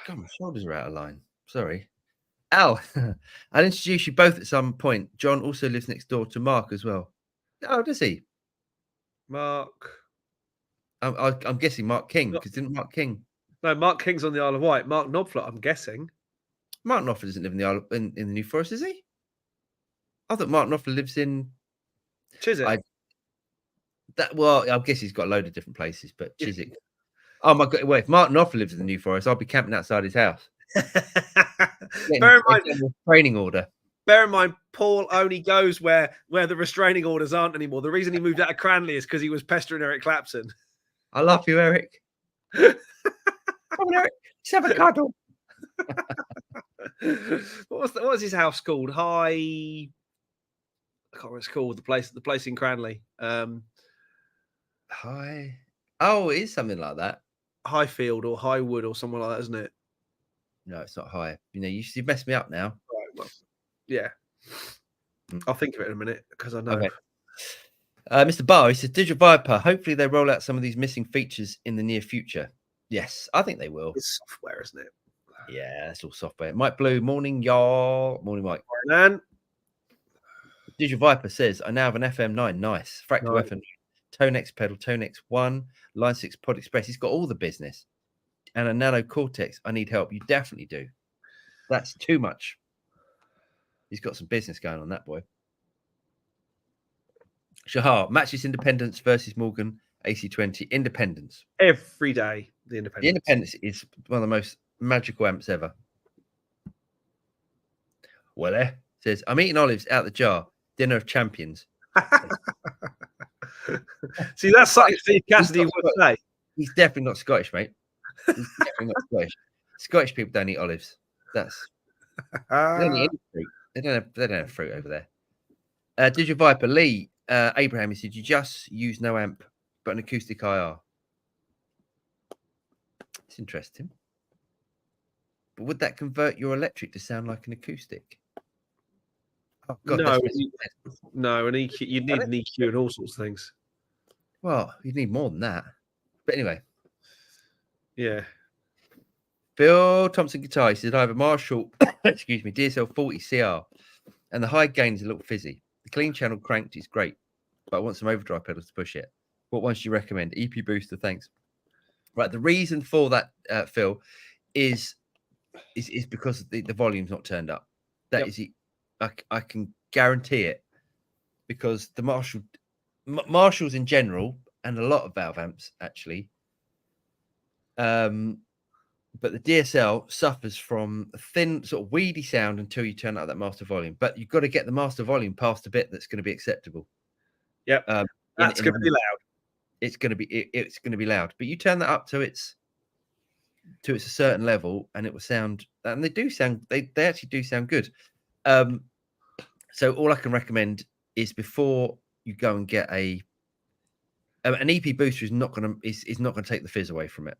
God, my shoulders are out of line. Sorry. Al, I'll introduce you both at some point. John also lives next door to Mark as well. Oh, does he? Mark. I'm guessing Mark King, because didn't Mark King? No, Mark King's on the Isle of Wight. Mark Knobfler, I'm guessing. Martin Knopfler doesn't live in the New Forest, is he? I thought Martin Knopfler lives in Chiswick. Well, I guess he's got a load of different places, but Chiswick. Oh my God! Well, if Martin Knopfler lives in the New Forest, I'll be camping outside his house. Bear in mind, training order. Bear in mind, Paul only goes where the restraining orders aren't anymore. The reason he moved out of Cranley is because he was pestering Eric Clapton. I love you, Eric. Come on, Eric. Let's have a cuddle. What was his house called? I can't remember what it's called. The place in Cranley. Hi. Oh, it is something like that. Highfield or Highwood or something like that, isn't it? No, it's not high. You know, you've messed me up now. Right, well, yeah. I'll think of it in a minute because I know. Okay. Mr. Barr, he says, Digital Viper, hopefully they roll out some of these missing features in the near future. Yes, I think they will. It's software, isn't it? Yeah, it's all software. Mike Blue, morning, y'all. Morning, Mike. Morning. Digital Viper says, I now have an FM9. Nice. Fractal Nice. FM, Tonex pedal, Tonex 1, Line 6 Pod Express. He's got all the business. And a Nano Cortex. I need help. You definitely do. That's too much. He's got some business going on, that boy. Shahar, matches Independence versus Morgan AC20. Independence. Every day, the Independence. The Independence is one of the most magical amps ever. Well, says, I'm eating olives out the jar. Dinner of champions. See, that's something Steve Cassidy would say. He's definitely not Scottish, mate. He's definitely not Scottish. Scottish people don't eat olives. That's they don't eat any fruit. They don't have fruit over there. Digital Viper Lee Abraham, he said, you just use no amp but an acoustic IR. It's interesting. But would that convert your electric to sound like an acoustic? Oh God, no, an EQ. You'd need an EQ and all sorts of things. Well, you'd need more than that. But anyway. Yeah. Phil Thompson guitar, he said, I have a Marshall, excuse me, DSL 40 CR, and the high gain is a little fizzy. The clean channel cranked is great, but I want some overdrive pedals to push it. What ones do you recommend? EP booster, thanks. Right, the reason for that, Phil, is because the volume's not turned up. That is, I can guarantee it, because the Marshalls in general, and a lot of valve amps actually, but the DSL suffers from a thin sort of weedy sound until you turn up that master volume. But you've got to get the master volume past a bit that's going to be acceptable. Yep, that's going to be loud. It's going to be loud. But you turn that up to its a certain level, and it will sound. And they do sound. They actually do sound good. So all I can recommend is, before you go and get an EP booster, is not going to take the fizz away from it.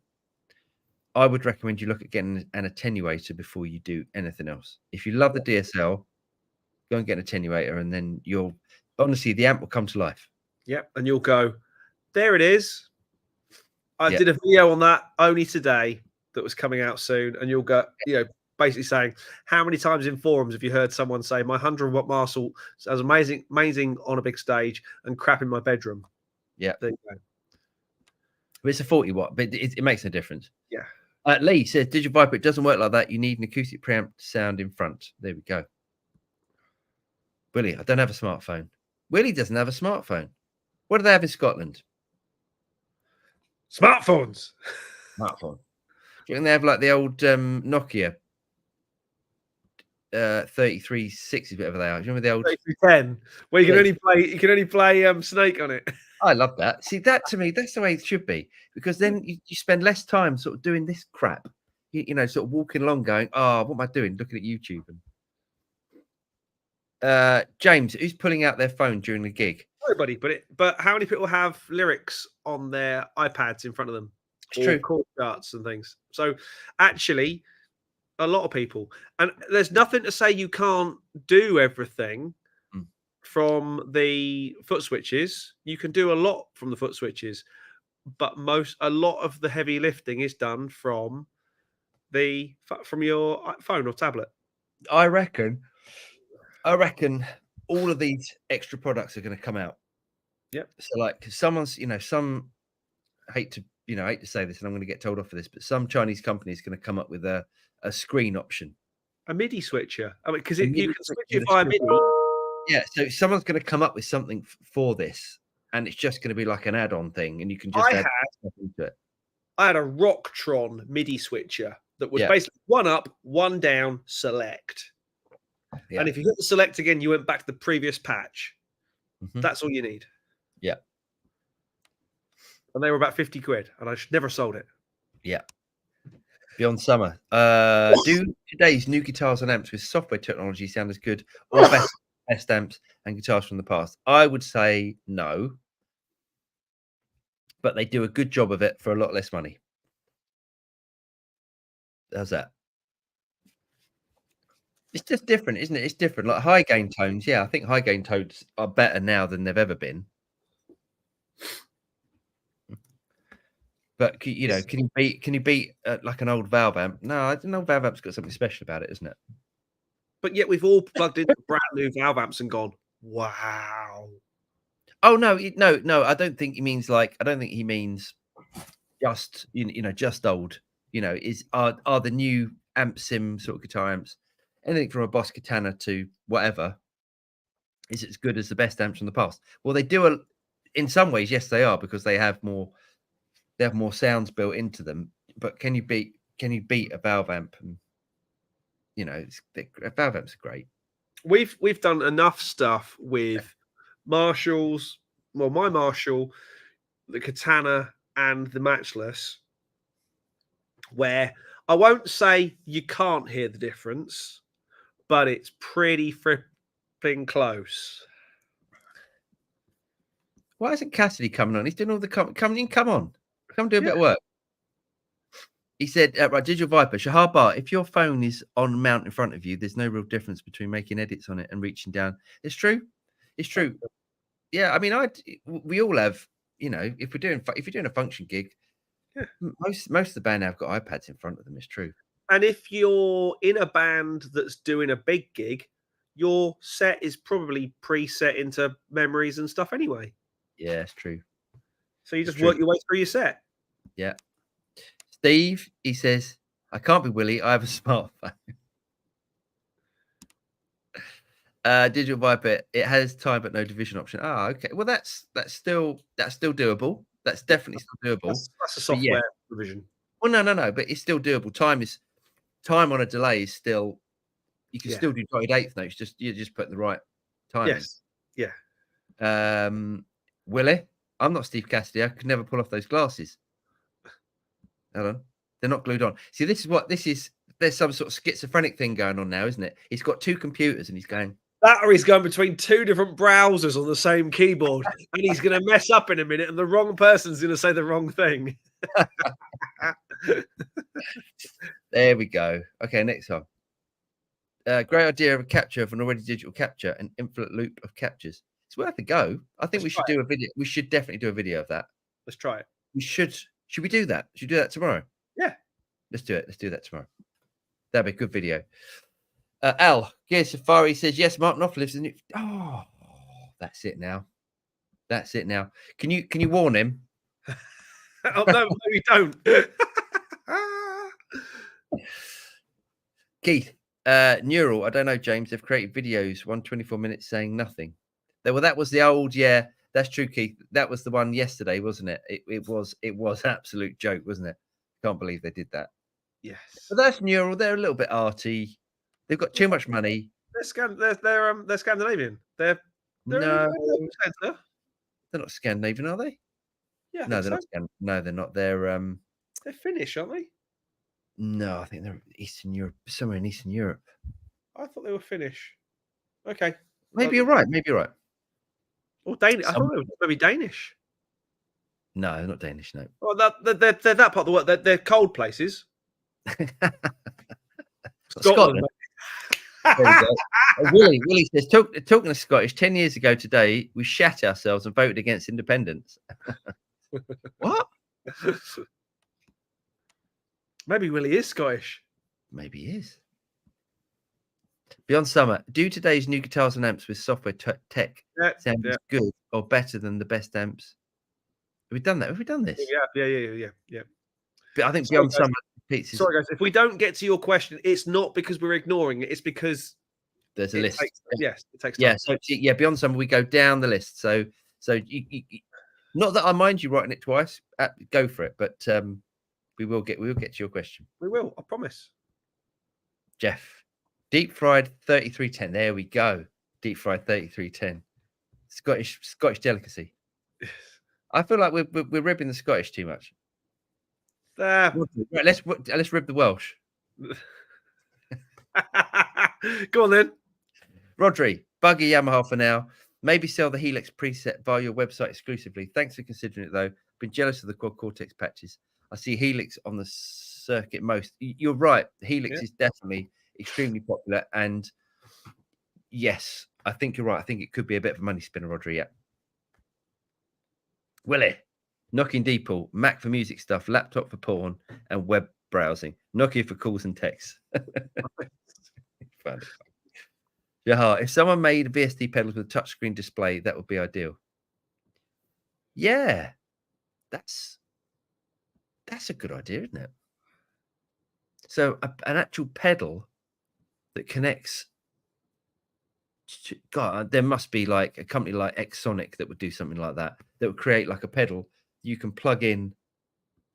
I would recommend you look at getting an attenuator before you do anything else. If you love the DSL, go and get an attenuator, and then honestly, the amp will come to life. Yep, and you'll go, there it is. I did a video on that only today that was coming out soon, and you'll go, basically saying, how many times in forums have you heard someone say, my 100-watt Marshall sounds amazing on a big stage and crap in my bedroom? Yeah. There you go. But it's a 40-watt, but it makes no difference. Yeah. Lee says, Digital Viper, it doesn't work like that. You need an acoustic preamp sound in front. There we go. Willie, I don't have a smartphone. Willie doesn't have a smartphone. What do they have in Scotland? Smartphones. Smartphone. Do you think they have like the old Nokia 3360s, whatever they are? Do you remember the old 3310, where you can only play Snake on it? I love that. See, that to me, that's the way it should be, because then you spend less time sort of doing this crap. Sort of walking along, going, "Oh, what am I doing? Looking at YouTube." And James, who's pulling out their phone during the gig? Nobody, but how many people have lyrics on their iPads in front of them? It's true. Chord charts and things. So actually, a lot of people, and there's nothing to say you can't do everything from the foot switches. You can do a lot from the foot switches, but a lot of the heavy lifting is done from your phone or tablet. I reckon all of these extra products are going to come out. Yep. So like, someone's, some hate to say this, and I'm going to get told off for this, but some Chinese company is going to come up with a screen option. A MIDI switcher. I mean, because A you MIDI can switcher switch it with a via swivel. MIDI. Yeah, so someone's going to come up with something for this, and it's just going to be like an add-on thing, and you can just add stuff into it. I had a Rocktron MIDI switcher that was Yeah. basically one up, one down, select. Yeah. And if you hit the select again, you went back to the previous patch. Mhm. That's all you need. Yeah. And they were about 50 quid, and I never sold it. Yeah. Beyond Summer. Do today's new guitars and amps with software technology sound as good or better than best amps and guitars from the past? I would say no, but they do a good job of it for a lot less money. How's that? It's just different, isn't it? It's different. Like high gain tones. Yeah, I think high gain tones are better now than they've ever been. But you know, can you beat like an old valve amp? No, an old valve amp's got something special about it, isn't it? But yet we've all plugged into brand new valve amps and gone, wow. Oh no, no. I don't think he means like. I don't think he means just just old. Are the new amp sim sort of guitar amps, anything from a Boss Katana to whatever, is it as good as the best amps from the past? Well, they do in some ways, yes, they are, because they have more sounds built into them. But can you beat a valve amp? And valve amps are great. We've done enough stuff with Marshalls. Well, my Marshall, the Katana, and the Matchless, where I won't say you can't hear the difference, but it's pretty fripping close. Why isn't Cassidy coming on? He's doing all the come on, come do a bit of work. He said, right, Digital Viper, Shahar Bar, if your phone is on mount in front of you, there's no real difference between making edits on it and reaching down. It's true. It's true. Yeah, I mean, we all have, if you're doing a function gig, most of the band have got iPads in front of them. It's true. And if you're in a band that's doing a big gig, your set is probably preset into memories and stuff anyway. Yeah, it's true. So you just work your way through your set. Yeah. Steve, he says, I can't be Willie. I have a smartphone. Digital Viper, it has time but no division option. Ah, okay. Well, that's still doable. That's definitely still doable. That's a software revision. Well, no, but it's still doable. Time on a delay is still. You can still do dotted eighth notes. You're just putting the right time. Yes. In. Yeah. Willie, I'm not Steve Cassidy. I could never pull off those glasses. Hold on, they're not glued on. See, this is. There's some sort of schizophrenic thing going on now, isn't it? He's got two computers and he's going. That or he's going between two different browsers on the same keyboard, and he's going to mess up in a minute, and the wrong person's going to say the wrong thing. There we go. Okay, next one. Great idea of a capture of an already digital capture, an infinite loop of captures. It's worth a go. I think we should do a video. We should definitely do a video of that. Let's try it. We should. Should we do that? Should we do that tomorrow? Yeah. Let's do it. Let's do that tomorrow. That'd be a good video. Al, Gear Safari says, yes, Mark Knopf lives in it. Oh, that's it now. That's it now. Can you warn him? Oh, no, we don't. Keith, Neural, I don't know, James. They've created videos, 124 minutes saying nothing. Well, that was the old, yeah, that's true, Keith. That was the one yesterday, wasn't it? It was absolute joke, wasn't it? Can't believe they did that. Yes. But that's Neural. They're a little bit arty. They've got too much money. They're Scandinavian. They're not Scandinavian, are they? Yeah. No, they're not. No, they're not. They're Finnish, aren't they? No, I think they're Eastern Europe, somewhere in Eastern Europe. I thought they were Finnish. Okay. Maybe you're right. Or Danish. I thought they were maybe Danish. No, they're not Danish. No. Well, they're that part of the world. They're cold places. Scotland. Willie says, talking of Scottish, 10 years ago today, we shat ourselves and voted against independence. What? Maybe Willie is Scottish. Maybe he is. Beyond Summer, do today's new guitars and amps with software tech sound good or better than the best amps? Have we done that? Have we done this? Yeah. But I think Beyond Summer Pizzas. Sorry, guys. If we don't get to your question, it's not because we're ignoring it. It's because there's a list. Yes, it takes time. Yeah, so beyond summer we go down the list. So you not that I mind you writing it twice. Go for it, but we will get to your question. We will. I promise. Jeff, deep fried 3310. There we go. Deep fried 3310. Scottish delicacy. I feel like we're ribbing the Scottish too much. Right, let's rib the Welsh. Go on then. Rodri, buggy Yamaha for now. Maybe sell the Helix preset via your website exclusively. Thanks for considering it, though. Been jealous of the Quad Cortex patches. I see Helix on the circuit most. You're right. Helix is definitely extremely popular. And yes, I think you're right. I think it could be a bit of a money spinner, Rodri. Yeah. Willie, knocking Deeple, Mac for music stuff, laptop for porn, and web browsing. Nokia for calls and texts. Yeah, if someone made VSD pedals with a touchscreen display, that would be ideal. Yeah, that's a good idea, isn't it? So an actual pedal that connects. God, there must be like a company like Exonic that would do something like that. That would create like a pedal you can plug in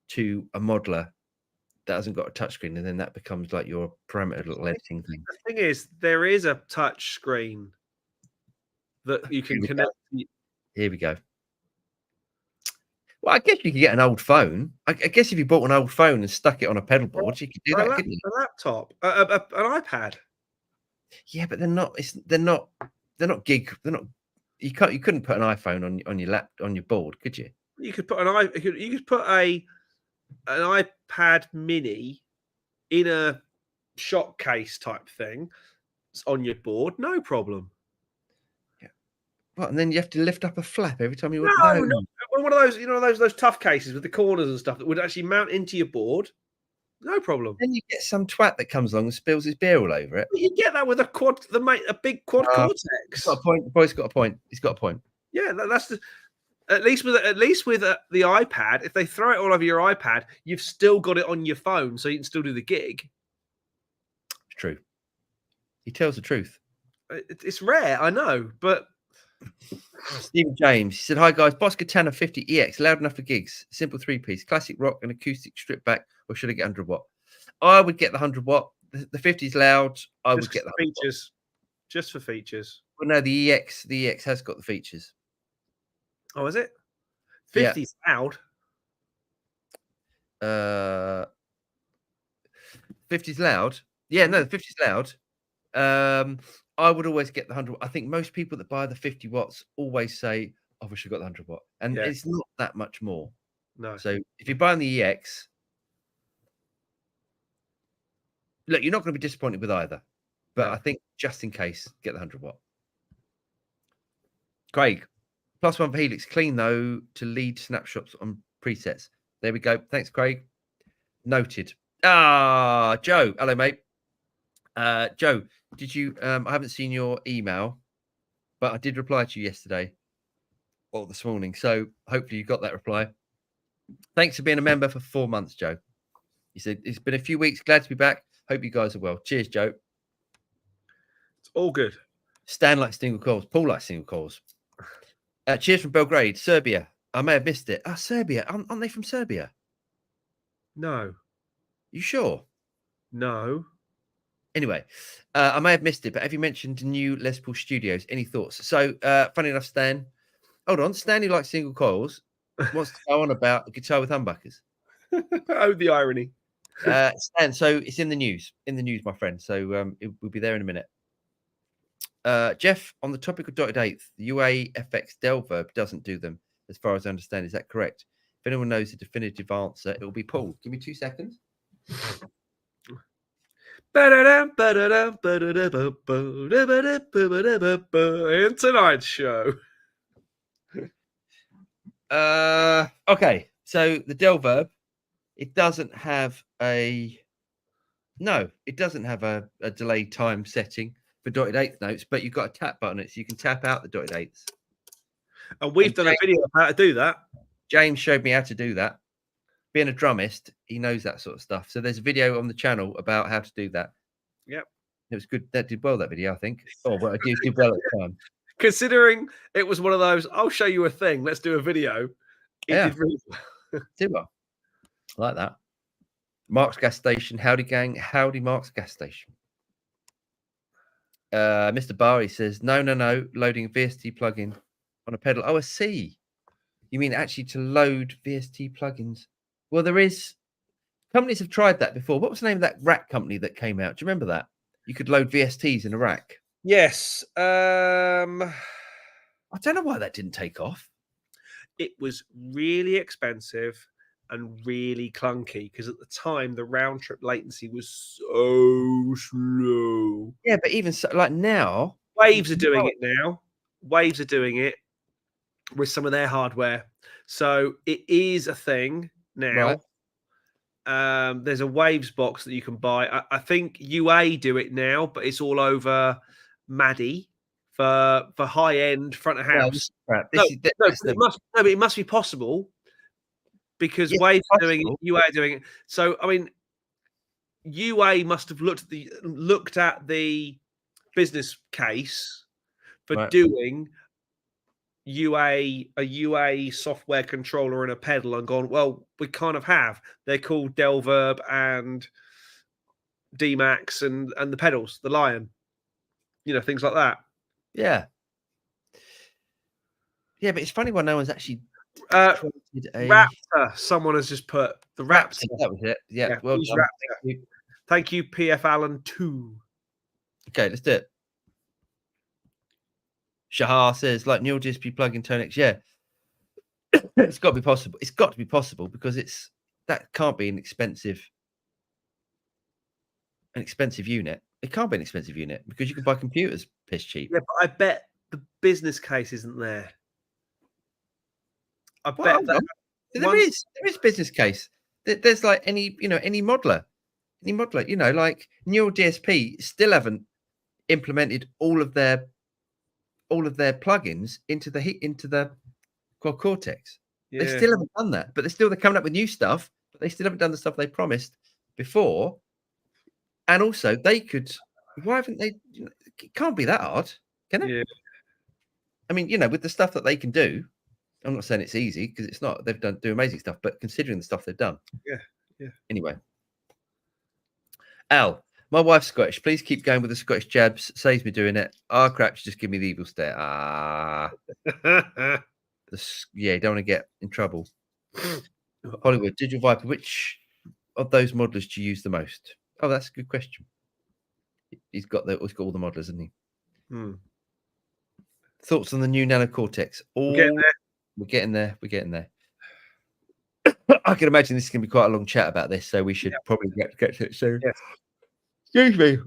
to a modeler that hasn't got a touchscreen, and then that becomes like your parameter little editing thing. The thing is, there is a touch screen that you can connect. Here we go. Well, I guess you could get an old phone. I guess if you bought an old phone and stuck it on a pedal board, you could do that, couldn't you? A laptop, an iPad. Yeah, but they're not gig. They're not. You couldn't put an iPhone on your board, could you? You could put you could put an iPad Mini in a shot case type thing on your board, no problem. Yeah. What? And then you have to lift up a flap every time you no. One of those, those tough cases with the corners and stuff that would actually mount into your board. No problem. Then you get some twat that comes along and spills his beer all over it. You get that with a big quad Cortex. He's got a point. The boy's got a point. He's got a point. Yeah, that's at least with the iPad. If they throw it all over your iPad, you've still got it on your phone, so you can still do the gig. It's true. He tells the truth. It's rare, I know, but. Stephen James, he said, "Hi guys, Boss Katana 50 EX, loud enough for gigs, simple 3-piece, classic rock and acoustic strip back, or should I get 100 watt? I would get the 100 watt. The 50 is loud. I would get the features, just for features. Well, no, the EX has got the features. Oh, is it? 50's loud. 50's loud. Yeah, no, the 50's loud. I would always get the 100. I think most people that buy the 50 watts always say, I wish I got the 100 watt. And it's not that much more. No. So if you're buying the EX, look, you're not going to be disappointed with either. But I think just in case, get the 100 watt. Craig, +1 for Helix. Clean, though, to lead snapshots on presets. There we go. Thanks, Craig. Noted. Joe. Hello, mate. Joe, did you I haven't seen your email, but I did reply to you yesterday or this morning, so hopefully you got that reply. Thanks for being a member for 4 months, Joe. He said it's been a few weeks, glad to be back, hope you guys are well. Cheers, Joe. It's all good. Stan likes single calls, Paul likes single calls. Cheers from Belgrade, Serbia. I may have missed it. Serbia, aren't they from Serbia? No. You sure? No. Anyway, I may have missed it, but have you mentioned new Les Paul Studios? Any thoughts? So, funny enough, Stan, hold on. Stan, who likes single coils, wants to go on about a guitar with humbuckers. Oh, the irony. Stan, so it's in the news, my friend. So it will be there in a minute. Jeff, on the topic of dotted eighth, the UAFX Delverb doesn't do them, as far as I understand. Is that correct? If anyone knows the definitive answer, it will be Paul. Give me 2 seconds. In tonight's show. Okay, so the Delverb, it doesn't have a delayed time setting for dotted eighth notes, but you've got a tap button on it, so you can tap out the dotted eighths. And we've done a video of how to do that. James showed me how to do that. being a drummist, he knows that sort of stuff. So there's a video on the channel about how to do that. Yep. It was good. That did well, that video, I think. Oh, well, it did well at the time. Considering it was one of those, I'll show you a thing, let's do a video. It did really well. Did well. I like that. Mark's gas station. Howdy, gang. Howdy, Mark's gas station. Mr. Barry says, no. Loading VST plugin on a pedal. Oh, I see. You mean actually to load VST plugins? Well, there is. Companies have tried that before. What was the name of that rack company that came out? Do you remember that? You could load VSTs in a rack. Yes. I don't know why that didn't take off. It was really expensive and really clunky because at the time the round trip latency was so slow. Yeah, but even so, like now, Waves are doing it now. Waves are doing it with some of their hardware, so it is a thing now. Right. There's a Waves box that you can buy. I think UA do it now, but it's all over Maddie for high end front of house. But it must be possible because Waves are doing it, UA are doing it. So I mean, UA must have looked at the business case for doing a UA software controller and a pedal and gone, well, we kind of have. They're called Delverb and D-Max and the pedals, the Lion, things like that. Yeah. Yeah, but it's funny why no one's actually Raptor. Someone has just put the Raptor. That was it. Yeah. Well done. Raptor. Thank you, PF Allen 2. Okay, let's do it. Shahar says, like Neural DSP plugin Tonex. Yeah. It's got to be possible. It's got to be possible because that can't be an expensive unit. It can't be an expensive unit because you can buy computers piss cheap. Yeah, but I bet the business case isn't there. I bet that there is business case. There's like any modeler, like Neural DSP still haven't implemented all of their plugins into the Quad Cortex. Yeah. They still haven't done that, but they're coming up with new stuff, but they still haven't done the stuff they promised before. And also they could, why haven't they, it can't be that hard, can it? Yeah. I mean, with the stuff that they can do, I'm not saying it's easy because it's not, they've do amazing stuff, but considering the stuff they've done. Yeah. Anyway. Al, my wife's Scottish. Please keep going with the Scottish jabs. Saves me doing it. Crap, just give me the evil stare. Yeah, don't want to get in trouble. Hollywood, Digital Viper, which of those modelers do you use the most? Oh, that's a good question. He's got all the modelers, hasn't he? Thoughts on the new Nano Cortex? We're getting there. I can imagine this is going to be quite a long chat about this, so we should probably get to it soon. Yes. Excuse me.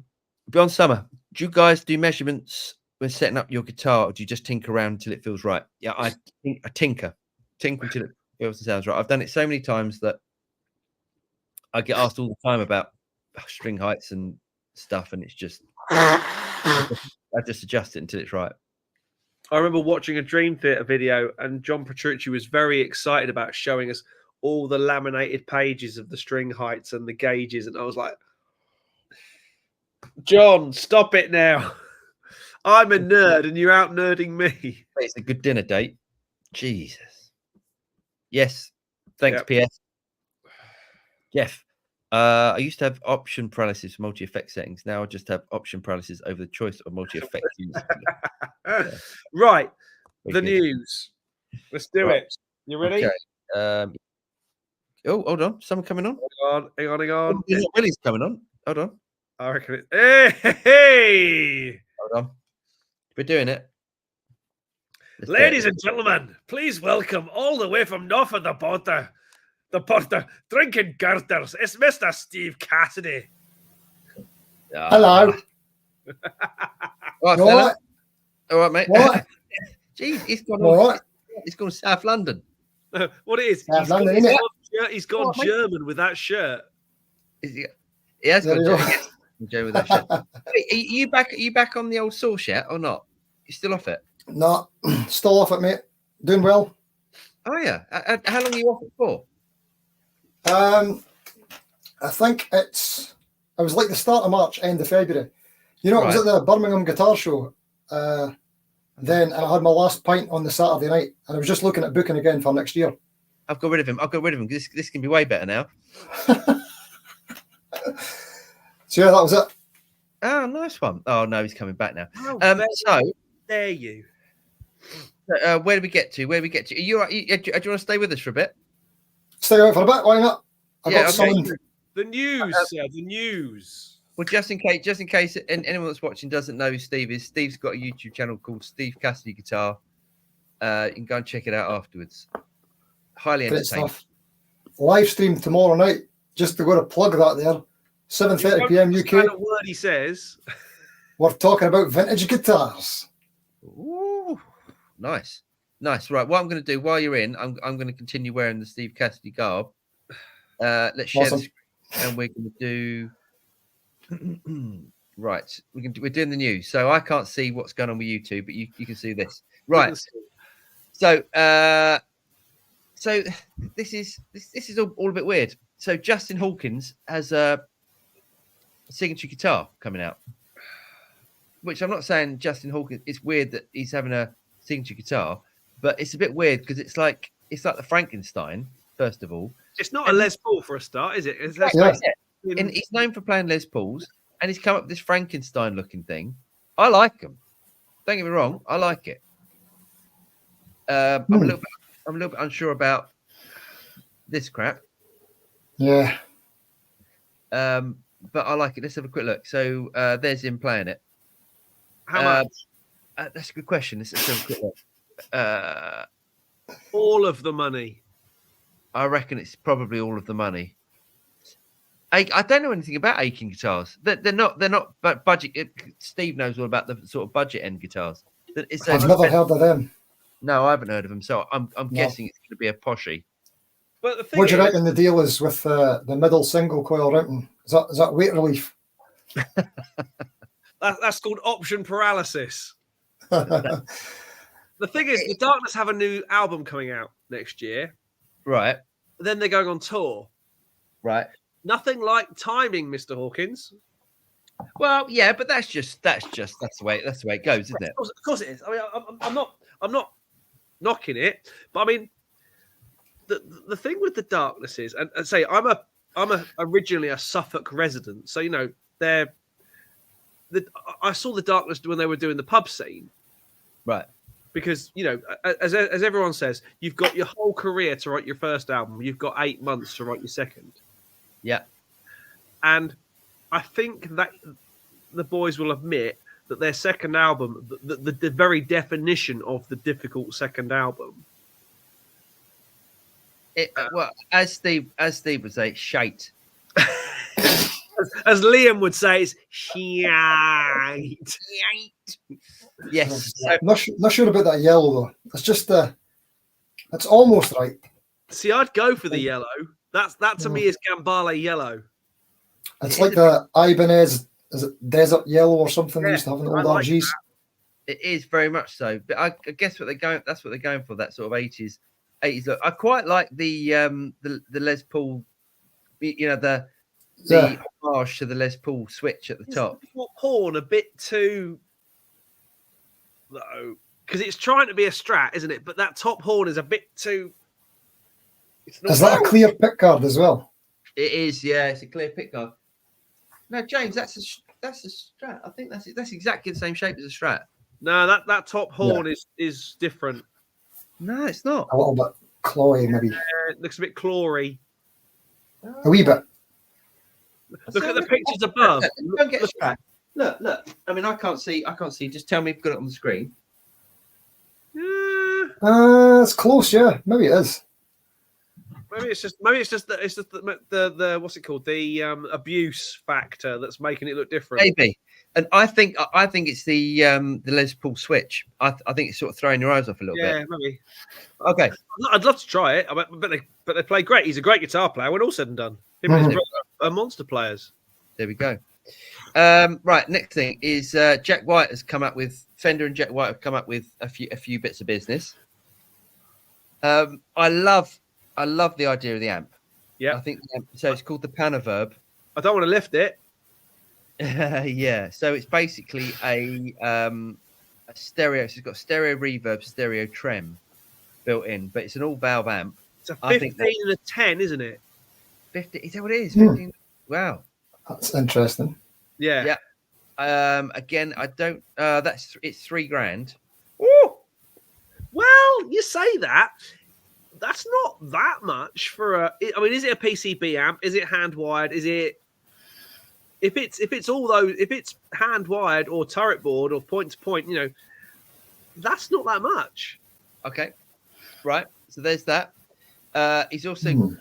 Beyond Summer, do you guys do measurements when setting up your guitar, or do you just tinker around until it feels right? Yeah, I tinker until it feels and sounds right. I've done it so many times that I get asked all the time about string heights and stuff, and it's just I just adjust it until it's right. I remember watching a Dream Theater video, and John Petrucci was very excited about showing us all the laminated pages of the string heights and the gauges, and I was like, John, stop it now. I'm a nerd and you're out nerding me. It's a good dinner date. Jesus. Yes. Thanks, PS. Jeff. I used to have option paralysis for multi-effect settings. Now I just have option paralysis over the choice of multi-effect units. Right. The news. Let's do it. You ready? Okay. Oh, hold on. Someone coming on? Hang on. Willie's coming on. Hold on. I reckon it. Hey! Hold on. We're doing it. Ladies and gentlemen, please welcome all the way from north of the border, drinking girders. It's Mr. Steve Cassidy. Hello. All right, all right, mate. What? Jeez, he's gone. All right. He's gone to South London. What it is? South London, isn't it? He's gone German with that shirt. He has gone German with that shirt. Wait, are you back on the old source yet or not? You still off it? No, still off it, mate. Doing well. Oh yeah. How long are you off it for? I think it was like the start of March, end of February. You know, it was at the Birmingham Guitar Show. Then, and I had my last pint on the Saturday night, and I was just looking at booking again for next year. I've got rid of him. This can be way better now. So yeah, that was it. Oh, nice one. Oh no, he's coming back now. Oh, so there you. Where do we get to? Are you right? Do you want to stay with us for a bit? Stay out for a bit. Why not? I got summoned. The news, sir. The news. Well, just in case anyone that's watching doesn't know who Steve is, Steve's got a YouTube channel called Steve Cassidy Guitar. You can go and check it out afterwards. Highly entertaining. Stuff. Live stream tomorrow night. Just to go to plug that there. 7:30 p.m. UK. Kind of word he says. We're talking about vintage guitars. Ooh, nice. Right. What I'm going to do while you're in, I'm going to continue wearing the Steve Cassidy garb. Let's share the screen, and we're going to do. Right. We're doing the news, so I can't see what's going on with YouTube, but you can see this. Right. So this is all a bit weird. So Justin Hawkins has a signature guitar coming out, which I'm not saying Justin Hawkins. It's weird that he's having a signature guitar, but it's a bit weird because it's like the Frankenstein. First of all, it's not a Les Paul for a start, is it? And he's known for playing Les Pauls, and he's come up with this Frankenstein-looking thing. I like him. Don't get me wrong, I like it. I'm a little bit unsure about this crap. Yeah. But I like it. Let's have a quick look. So there's him playing it. How much? That's a good question. Let's have a quick look. All of the money. I reckon it's probably all of the money. I don't know anything about Aiken guitars. They're not but budget. Steve knows all about the sort of budget end guitars. I've never heard of them. No, I haven't heard of them. So I'm guessing it's going to be a poshy. But the thing what do you reckon the deal is with the middle single coil routing? Is that weight relief? That's called option paralysis. The thing is, the Darkness have a new album coming out next year. Right. Then they're going on tour. Right. Nothing like timing, Mr. Hawkins. Well, yeah, but that's the way it goes, isn't it? Of course it is. I mean, I'm not knocking it, but I mean, the thing with the Darkness is, and say I'm originally a Suffolk resident, so you know I saw the Darkness when they were doing the pub scene, right? Because you know, as everyone says, you've got your whole career to write your first album. You've got 8 months to write your second. Yeah, and I think that the boys will admit that their second album, the very definition of the difficult second album. Well, as Steve would say, shite. as Liam would say, it's shite. Yes. Not sure about that yellow though. It's just it's almost right. See, I'd go for the yellow. That to me is Gambale yellow. It's like the Ibanez, is it desert yellow or something? They used to have in old RGs. It is very much so. But I guess that's what they're going for, that sort of 80s look. I quite like the Les Paul, you know, the homage to the Les Paul switch at the top. Horn a bit too though, because it's trying to be a Strat, isn't it? But that top horn is a bit too. Is that a clear pick guard as well? It is, yeah. It's a clear pick guard. No, James, that's a Strat. I think that's exactly the same shape as a Strat. No, that top horn is different. No, it's not. A little bit clawy, maybe. It looks a bit clawy. A wee bit. Look at the pictures above. Don't get a Strat. Look. I mean, I can't see. Just tell me if you've got it on the screen. It's close, yeah. Maybe it is. Maybe it's just the what's it called? The abuse factor that's making it look different. Maybe. And I think it's the Les Paul switch. I think it's sort of throwing your eyes off a little bit. Yeah, maybe. Okay. I'd love to try it. But they play great. He's a great guitar player when all said and done. Him and his brother are monster players. There we go. Right, next thing is Jack White has come up with Fender and Jack White have come up with a few bits of business. I love the idea of the amp. Yeah. I think so. It's called the Panaverb. I don't want to lift it. Yeah. So it's basically a stereo. So it's got stereo reverb, stereo trem built in, but it's an all valve amp. It's a I 15 think and a 10, isn't it? 50. Is that what it is? Hmm. 15. Wow. That's interesting. Yeah. Yeah. Again, I don't. It's $3,000. Ooh. Well, you say that. That's not that much for a. I mean, is it a PCB amp? Is it hand wired? Is it? If it's all those, if it's hand wired or turret board or point to point, that's not that much. Okay. Right. So there's that. He's also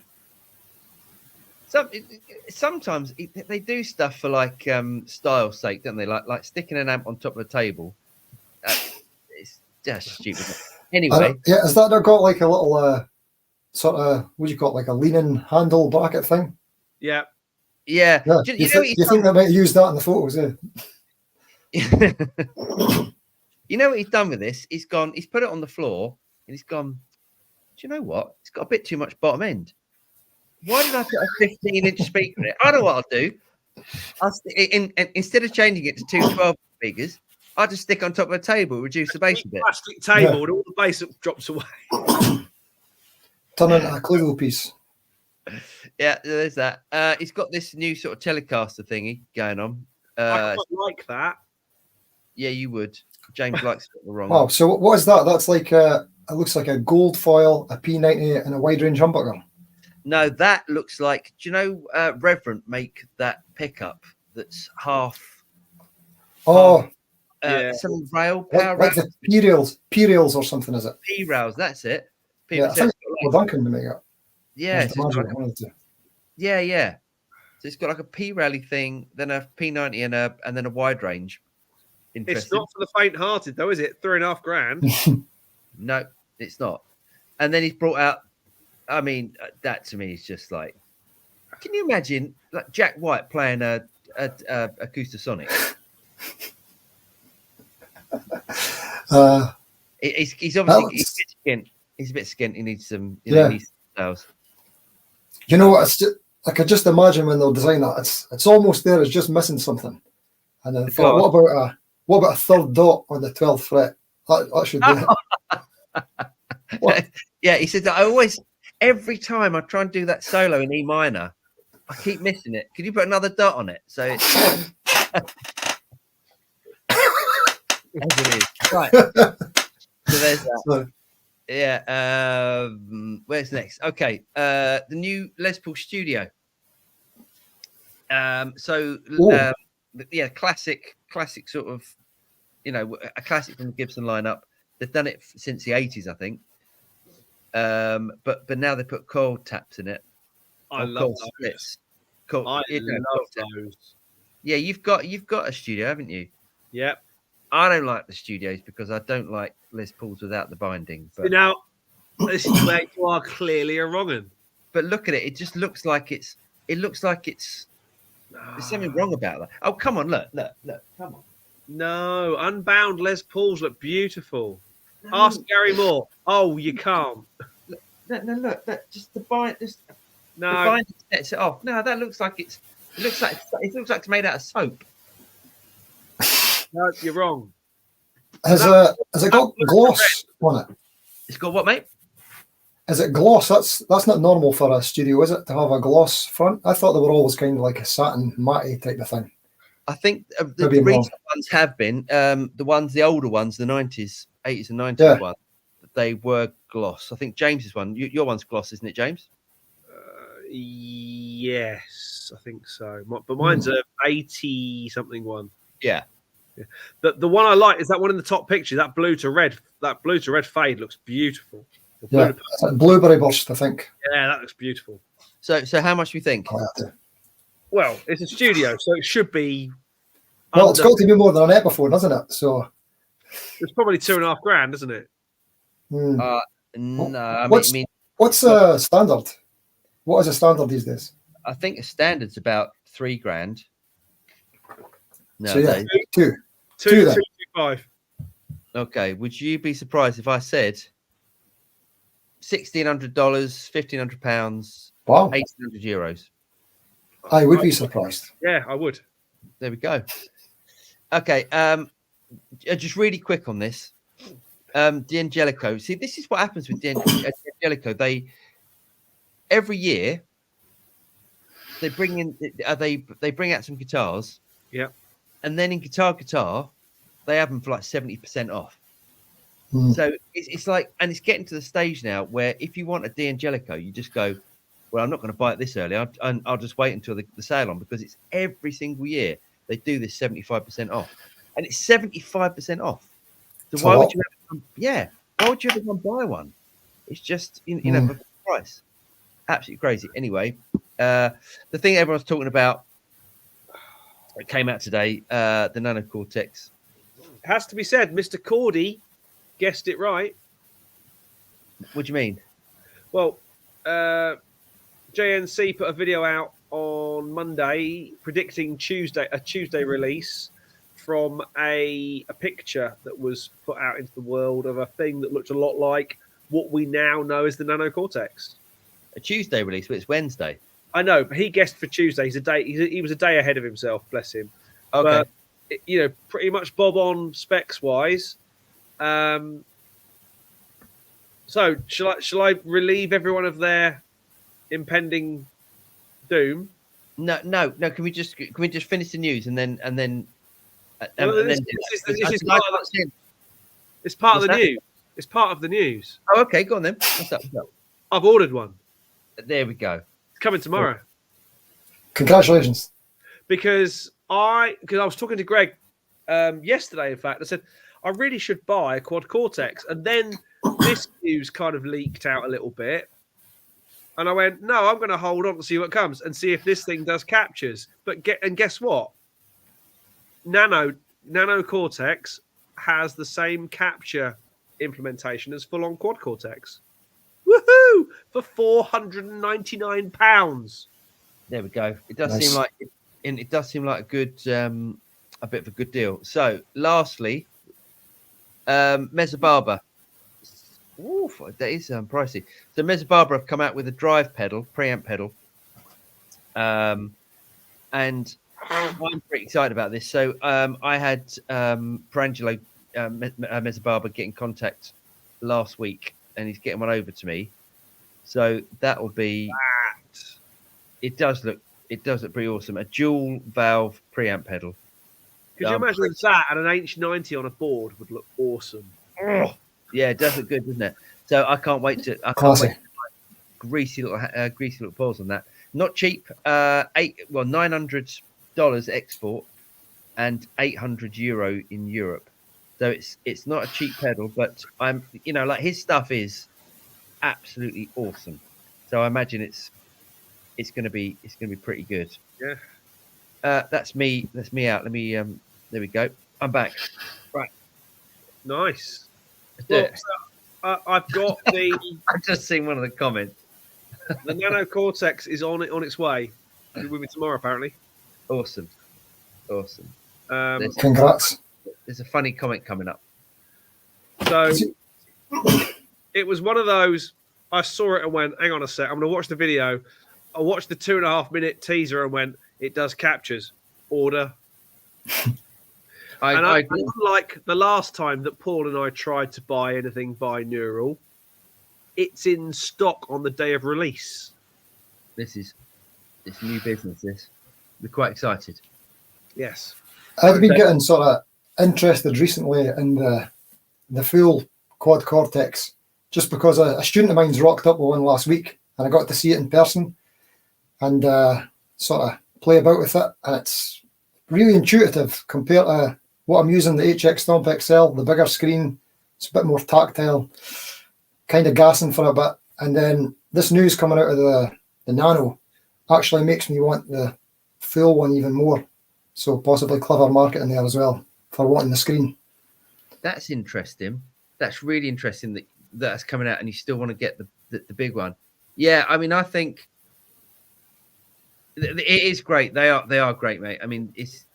sometimes they do stuff for like style's sake, don't they? Like sticking an amp on top of a table. It's just stupid. Anyway, yeah, has that got like a little sort of, what do you call it, like a leaning handle bracket thing? Yeah. Yeah. You think they might use that in the photos? You know what he's done with this? He's put it on the floor and he's gone, do you know what? It's got a bit too much bottom end. Why did I put a 15-inch speaker in it? I know what I'll do. Instead of changing it to two 12 speakers, I'll just stick on top of a table, reduce the bass a bit. Plastic table and all the bass drops away. Turn into a Clio piece. Yeah, there's that. He's got this new sort of Telecaster thingy going on. I quite like that. Yeah, you would. James likes it wrong. Oh, so what is that? That's like it looks like a gold foil, a P90, and a wide range humbucker. No, that looks like. Do you know Reverend make that pickup that's half? Oh, some rail power like the P-rails or something, is it? P-rails. That's it. Yeah, I think Duncan to make it. Yeah, Yeah. So it's got like a P-rally thing, then a P90 and then a wide range. It's not for the faint-hearted, though, is it? $3,500. No, it's not. And then he's brought out. I mean, that to me is just like. Can you imagine like Jack White playing a Acoustasonic? He's obviously he's a bit skint. He needs some. He needs sales. You know what? It's just, I could just imagine when they'll design that. It's almost there. It's just missing something. And then I thought, what about a third dot on the 12th fret? That should do it. Yeah, he said that every time I try and do that solo in E minor, I keep missing it. Could you put another dot on it? So it's as it is. Right. So there's that. Yeah. Where's next? Okay. The new Les Paul Studio. Classic sort of, a classic from the Gibson lineup. They've done it since the 80s, I think. But now they put coil taps in it. I love those. Cool. I love those. Yeah, you've got a studio, haven't you? Yep. I don't like the studios because I don't like Les Pauls without the binding. But now, this is where you are clearly a wrong un. But look at it; it just looks like it's. It looks like there's something wrong about that. Oh, come on! Look! Come on! No, unbound Les Pauls look beautiful. No. Ask Gary Moore. Oh, you can't. Look! Just the bind. No. The binding sets it off. No, that looks like it looks like it's made out of soap. No, you're wrong. Has it got gloss on it? It's got what, mate? Is it gloss? That's not normal for a studio, is it, to have a gloss front? I thought they were always kind of like a satin matte type of thing. I think the recent ones have been the older ones, the 90s, 80s and 90s ones. They were gloss. I think James's one, your one's gloss, isn't it, James? Yes, I think so. But mine's a 80-something one. Yeah. The one I like is that one in the top picture. That blue to red fade looks beautiful. Yeah, it's like blueberry burst, I think. Yeah, that looks beautiful. So how much do you think? Well, it's a studio, so it should be. Well, it's got to be more than an Epiphone, doesn't it? So it's probably $2,500, isn't it? No, what's standard? What is a standard these days? I think a standard's about $3,000. No, so yeah, two. 225. Okay. Would you be surprised if I said $1,600, £1,500 Wow. €1,800. I would be surprised. Yeah, I would. There we go. Okay. Just really quick on this. D'Angelico. See, this is what happens with D'Angelico. They every year they bring in they bring out some guitars. Yeah. And then in guitar, they have them for like 70% off. So it's like, and it's getting to the stage now where if you want a D'Angelico, you just go, well, I'm not going to buy it this early. I'll just wait until the sale on, because it's every single year they do this 75% off, and it's 75% off. So why would you ever go and buy one? It's just you know, for the price, absolutely crazy. Anyway, the thing everyone's talking about, it came out today, the Nano Cortex. It has to be said, Mr. Cordy guessed it right. What do you mean? Well, JNC put a video out on Monday predicting a Tuesday release from a picture that was put out into the world of a thing that looked a lot like what we now know as the Nano Cortex. A Tuesday release, but it's Wednesday. I know, but he guessed for Tuesday. He was a day ahead of himself, bless him. Okay. But, you know, pretty much bob on specs wise. So shall I relieve everyone of their impending doom? No. Can we just finish the news and then it's part of the news. It's part of the news. Oh, okay, go on then. What's up? I've ordered one. There we go. It's coming tomorrow. Congratulations. Because I was talking to Greg yesterday, in fact. I said, I really should buy a quad Cortex. And then this news kind of leaked out a little bit. And I went, no, I'm going to hold on to see what comes and see if this thing does captures. But guess what? Nano Cortex has the same capture implementation as full-on quad Cortex. Woohoo! For £499. There we go. It does Nice. seem like a good, a bit of a good deal. So, lastly, Mesa Barber. Oof, that is pricey. So, Mesa Barber have come out with a drive pedal, preamp pedal, and I'm pretty excited about this. So, I had Perangelo Mesa Barber get in contact last week, and he's getting one over to me. So that will be. It does look pretty awesome. A dual valve preamp pedal. Could you imagine that and an H90 on a board would look awesome? Oh, yeah, it does look good, doesn't it? So I can't wait to. Greasy little paws on that. Not cheap. $900 export and €800 in Europe. So it's not a cheap pedal, but I'm like his stuff is absolutely awesome. So I imagine it's gonna be pretty good. Yeah. That's me out. Let me there we go. I'm back. Right. Nice. Well, so, I've got the I've just seen one of the comments. The Nano Cortex is on its way. It'll be with me tomorrow, apparently. Awesome. Congrats. There's a funny comment coming up. So it was one of those. I saw it and went, hang on a sec, I'm going to watch the video. I watched the 2.5 minute teaser and went, it does captures. Order. Unlike the last time that Paul and I tried to buy anything binaural, it's in stock on the day of release. It's new business. We're quite excited. Yes. I've been getting sort of interested recently in the full quad Cortex, just because a student of mine's rocked up with one last week, and I got to see it in person and sort of play about with it, and it's really intuitive compared to what I'm using, the HX Stomp XL, the bigger screen. It's a bit more tactile, kind of gassing for a bit, and then this news coming out of the Nano actually makes me want the full one even more. So possibly clever marketing there as well for wanting the screen. That's interesting. That's really interesting that's coming out, and you still want to get the big one. Yeah, I mean, I think it is great. They are great, mate. I mean, it's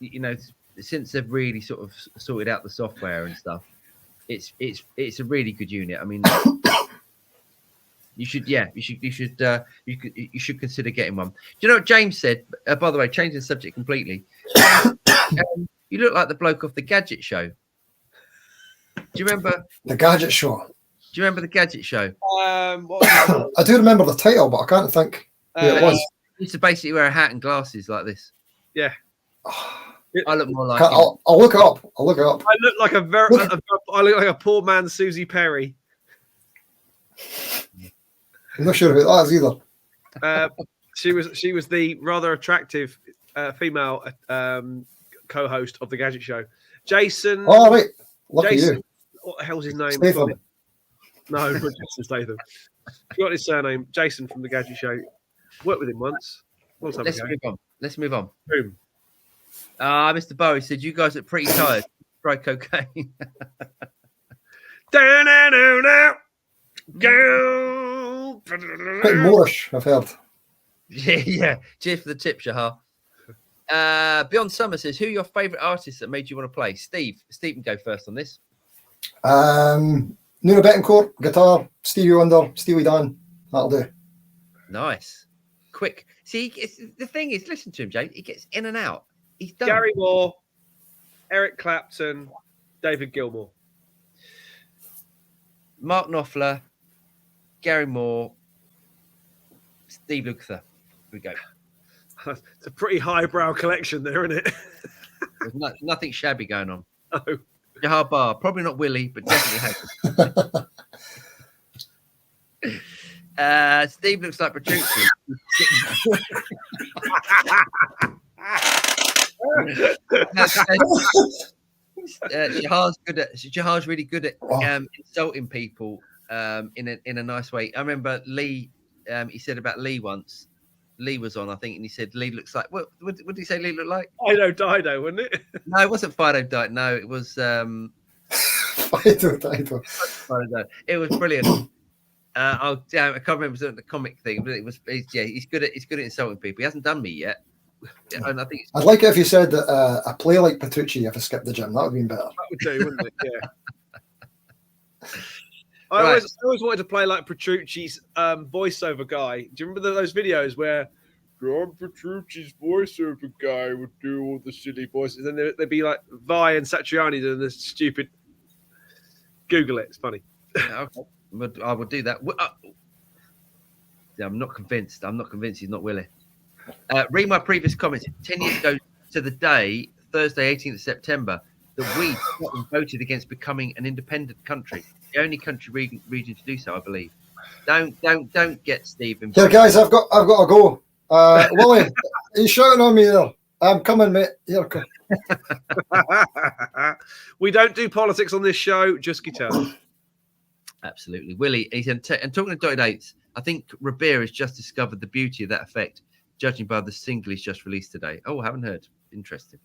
since they've really sort of sorted out the software and stuff, it's a really good unit. I mean, You should, you should consider getting one. Do you know what James said? By the way, changing the subject completely. You look like the bloke off the Gadget Show. Do you remember the Gadget Show? Do you remember the Gadget Show? What was I do remember the title, but I can't think who it was. He used to basically wear a hat and glasses like this. Yeah. I look more like I'll look it up. I'll look it up. I look like I look like a poor man's Susie Perry. I'm not sure who that is either. She was the rather attractive female co-host of the Gadget Show. Jason. Oh, right. Lucky Jason, you. what the hell's his name? Statham. No, not Jason Statham. Forgot his surname. Jason from the Gadget Show. Worked with him once. Let's move on. Boom. Mr. Bowie said you guys are pretty tired. Try cocaine. Go. Bit Moorish, I've heard. Yeah. Cheers for the tip, Shahar. Beyond Summer says, who are your favourite artists that made you want to play? Steve can go first on this. Nuno Bettencourt, guitar, Stevie Wonder, Steely Dan. That'll do. Nice. Quick. See, the thing is, listen to him, Jay. He gets in and out. He's done. Gary Moore, Eric Clapton, David Gilmour. Mark Knopfler, Gary Moore, Steve Lukather. Here we go. It's a pretty highbrow collection there, isn't it? There's nothing shabby going on. No. Jahar Bar, probably not Willie, but definitely Hayden. Steve looks like Petrucci. Jahar's really good at insulting people in a nice way. I remember Lee. He said about Lee once. Lee was on, I think, and he said Lee looks like what did he say Lee looked like? Dido, wasn't it? No, it wasn't Fido Dido. No, it was Fido Dido. It was brilliant. I can't remember the comic thing, but he's good at insulting people. He hasn't done me yet. And I think I'd like it if you said that a play like Petrucci if I skipped the gym. That would have been better. That would do, wouldn't it? Yeah. I always wanted to play like Petrucci's voiceover guy. Do you remember those videos where John Petrucci's voiceover guy would do all the silly voices? And they'd be like Vi and Satriani doing this stupid. Google it. It's funny. Okay. I would do that. I'm not convinced. He's not Willie. Read my previous comments. 10 years ago to the day, Thursday, 18th of September, that we voted against becoming an independent country. The only country region to do so, I believe. Don't get Steve involved. Here, guys, I've got to go. Willie, he's shouting on me there. I'm coming, mate. Here, come. We don't do politics on this show, just guitar. Absolutely. Willie, he said, and talking to Dotted Eights, I think Rabir has just discovered the beauty of that effect, judging by the single he's just released today. Oh, I haven't heard. Interesting.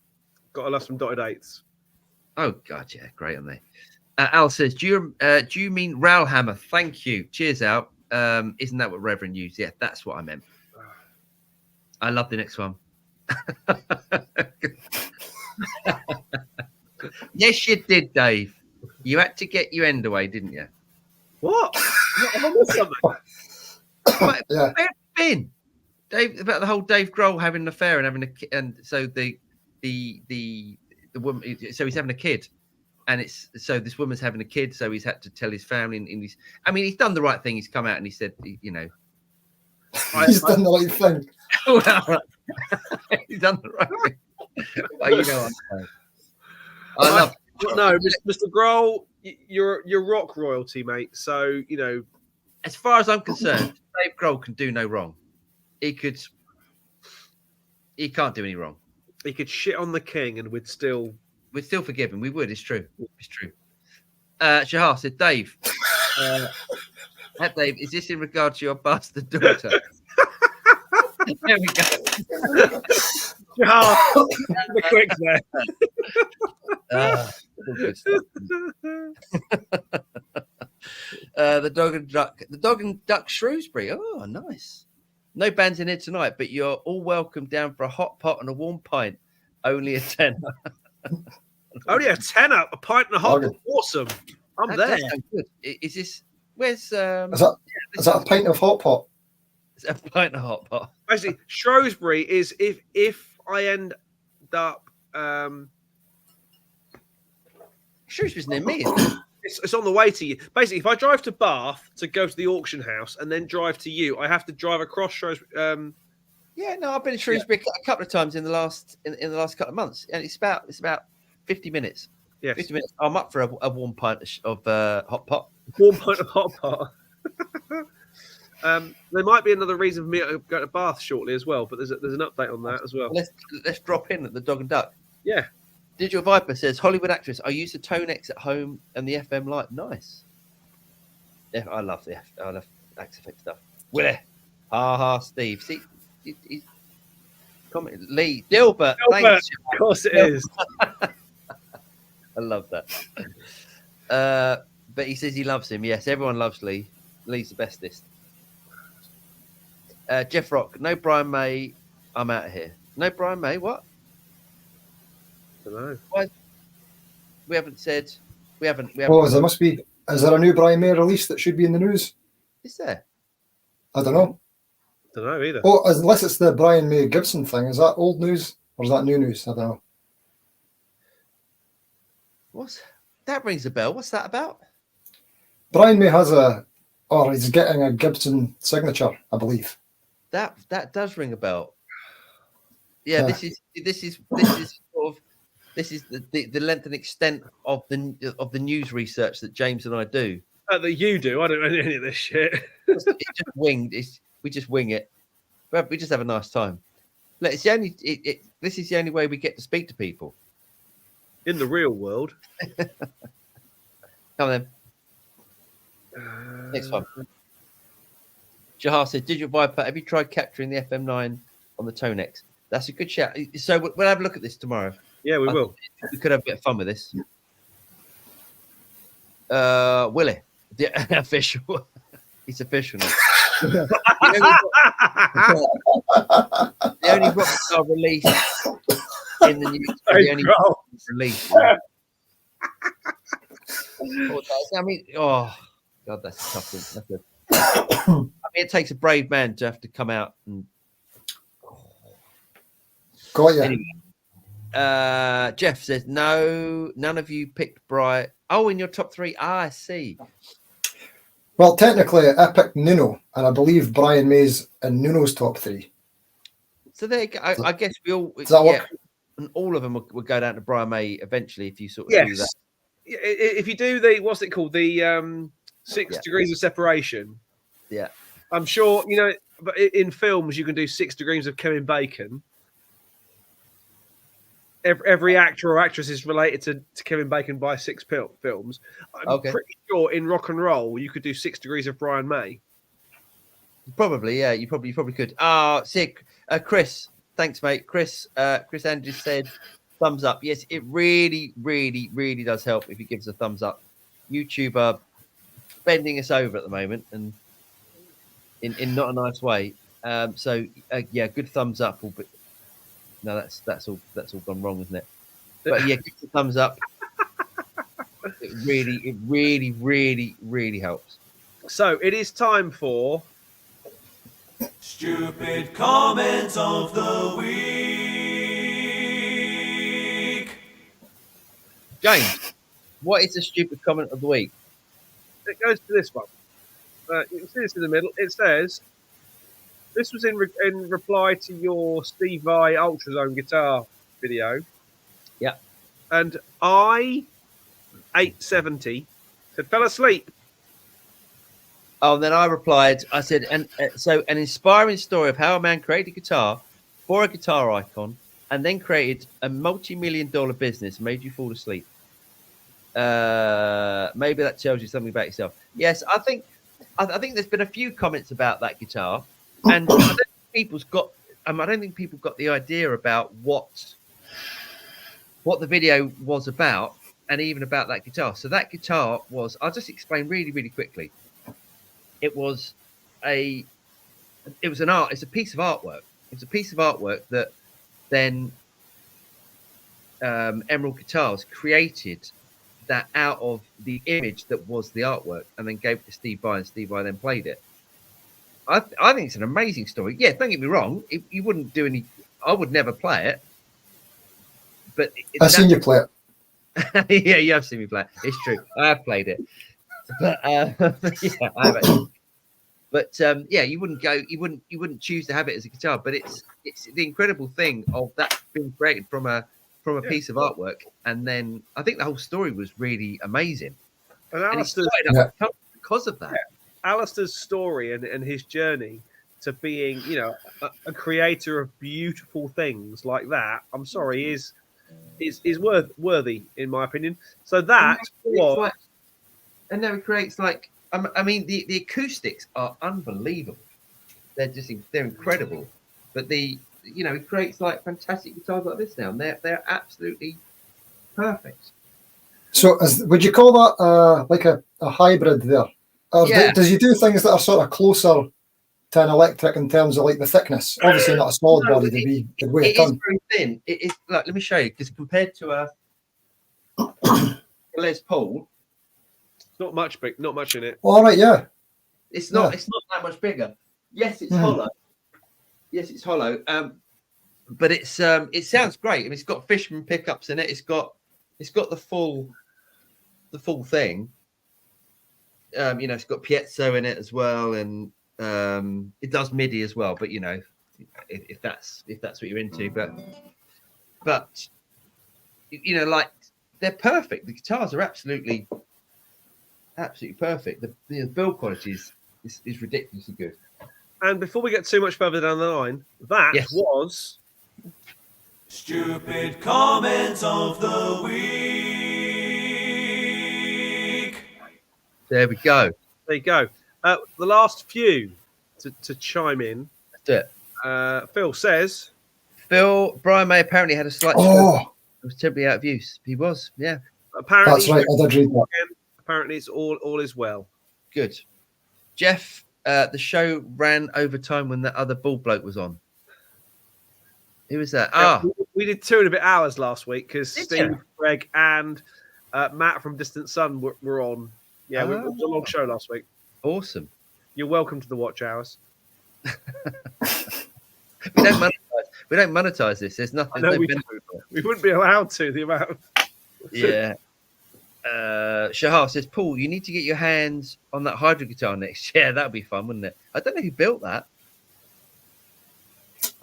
Got a lot from Dotted Eights. Oh, God, yeah. Great, aren't they? Al says, do you mean Railhammer? Thank you. Cheers, Al. Isn't that what Reverend used? Yeah, that's what I meant. I love the next one. Yes, you did, Dave. You had to get your end away, didn't you? What? Yeah. Where have you been, Dave? About the whole Dave Grohl having an affair and having and so the woman. So he's having a kid, and this woman's having a kid. So he's had to tell his family. And he's done the right thing. He's come out and he said, he's done the right thing. He's done the right thing. Well, I love. No, Mr. Grohl, you're rock royalty, mate. So as far as I'm concerned, Dave Grohl can do no wrong. He can't do any wrong. He could shit on the king, and we'd still forgive him. We would. It's true. It's true. Shahar said, Dave. Dave, is this in regard to your bastard daughter? There we go. Shahar, the quick there. The dog and duck Shrewsbury. Oh, nice. No bands in here tonight, but you're all welcome down for a hot pot and a warm pint. Only a tenner. Only a tenner, a pint and a half. Awesome. I'm there. Good. Is this Where's Is that a pint of hot pot? It's a pint of hot pot. Actually, Shrewsbury is if I end up Shrewsbury's near me, isn't it? it's on the way to you. Basically, if I drive to Bath to go to the auction house and then drive to you, I have to drive across Shrewsbury. Yeah, no, I've been to Shrewsbury a couple of times in the last couple of months, and it's about 50 minutes. Yes. 50 minutes. I'm up for a warm pint of hot pot. Warm pint of hot pot. There might be another reason for me to go to Bath shortly as well, but there's an update on that as well. Let's drop in at the Dog and Duck. Yeah. Digital Viper says, Hollywood actress, I use the Tonex at home and the FM light. Nice. Yeah, I love Axe Effect stuff. Willie. Ha, Steve. See, he's comment. Lee. Dilbert. Thanks. Of course it is. I love that. But he says he loves him. Yes, everyone loves Lee. Lee's the bestest. Jeff Rock. No Brian May. I'm out of here. No Brian May. What? I don't know. Why? We haven't said. We haven't. Oh, there must be. Is there a new Brian May release that should be in the news? Is there? I don't know. Don't know either. Oh, unless it's the Brian May Gibson thing. Is that old news or is that new news? I don't know. That rings a bell. What's that about? Brian May he's getting a Gibson signature, I believe. That does ring a bell. Yeah, this is sort of the length and extent of the news research that James and I do. That you do. I don't know any of this shit. It's just winged. We just wing it. But we just have a nice time. Look, it's the only. This is the only way we get to speak to people In the real world. Come on then. Next one. Jahar said, Digital Viper, have you tried capturing the FM9 on the Tonex? That's a good shout. So we'll have a look at this tomorrow. Yeah, we will. We could have a bit of fun with this. Willie, the official. He's official now. The only rock star release in the news. The only release. I mean, oh God, that's a tough one. I mean, it takes a brave man to have to come out and. Got you. Anyway, Jeff says no. None of you picked Bright. Oh, in your top three. I see. Well, technically, I picked Nuno, and I believe Brian May's in Nuno's top three. So there you go. I guess we all. Does that work? And all of them will go down to Brian May eventually if you sort of do that. If you do the what's it called, the 6 degrees of separation. Yeah. I'm sure but in films you can do 6 degrees of Kevin Bacon. Every actor or actress is related to Kevin Bacon by 6 films. I'm pretty sure in rock and roll you could do 6 degrees of Brian May. Probably, yeah. You probably could. See, Chris, thanks, mate. Chris Andrews said thumbs up. Yes, it really, really, really does help if you give us a thumbs up. YouTube are bending us over at the moment, and in not a nice way. So good thumbs up. But no, that's all gone wrong, isn't it? But yeah, give us a thumbs up. It really, really, really helps. So it is time for Stupid Comment of the Week. James, what is the stupid comment of the week? It goes to this one. You can see this in the middle. It says, this was in reply to your Steve Vai Ultrazone guitar video. Yeah. And I, 870, said, fell asleep. Oh, and then I replied, I said, so an inspiring story of how a man created a guitar for a guitar icon and then created a multi-million-dollar business made you fall asleep. Maybe that tells you something about yourself. Yes, I think there's been a few comments about that guitar, and I don't think people got the idea about what the video was about, and even about that guitar. So that guitar was, I'll just explain really, really quickly. It's a piece of artwork. It's a piece of artwork that then Emerald Guitars created that out of the image that was the artwork, and then gave it to Steve Vai, and Steve Vai then played it. I think it's an amazing story. Yeah, don't get me wrong. You wouldn't do any. I would never play it. But I've seen you play it. Yeah, you have seen me play it. It's true. I have played it. But yeah, I have actually. But yeah, you wouldn't choose to have it as a guitar. But it's the incredible thing of that being created from a piece of artwork, and then I think the whole story was really amazing. And And it Alistair's, started up because of that. Alistair's story and his journey to being, a creator of beautiful things like that, I'm sorry, is worthy in my opinion. So that was, and now he creates like, I mean, the acoustics are unbelievable. They're incredible. But he creates like fantastic guitars like this now, and they're absolutely perfect. So would you call that like a hybrid there? Or Yeah. does he do things that are sort of closer to an electric in terms of like the thickness? Obviously not a solid No, body, they'd weigh a It is ton. very thin. It is like, let me show you, because compared to a Les Paul, not much in it. All right, yeah. it's not that much bigger. Yes, it's hollow. Yes, it's hollow. But it sounds great. I mean, it's got Fishman pickups in it. It's got the full thing. It's got piezo in it as well, and it does MIDI as well. But if that's what you're into, but like, they're perfect. The guitars are absolutely perfect. The build quality is ridiculously good. And before we get too much further down the line, that was Stupid comment of the week. There we go. There you go. The last few to chime in. That's it. Phil says, Brian May apparently had a slight stroke. Oh, It was temporarily out of use. He was, yeah. apparently, that's right. I did read that. apparently it's all is well. Good. Jeff, the show ran over time when that other bald bloke was on. Who was that? We did 2 and a bit hours last week because Did Steve, you? Greg, and Matt from Distant Sun were on. Yeah, it was a long show last week. Awesome. You're welcome to the watch hours. We don't monetize this. There's nothing. I know no we benefit don't. for it. We wouldn't be allowed to. The amount. Yeah. Shahar says, Paul, you need to get your hands on that hydro guitar next year. That'd be fun, wouldn't it? I don't know who built that.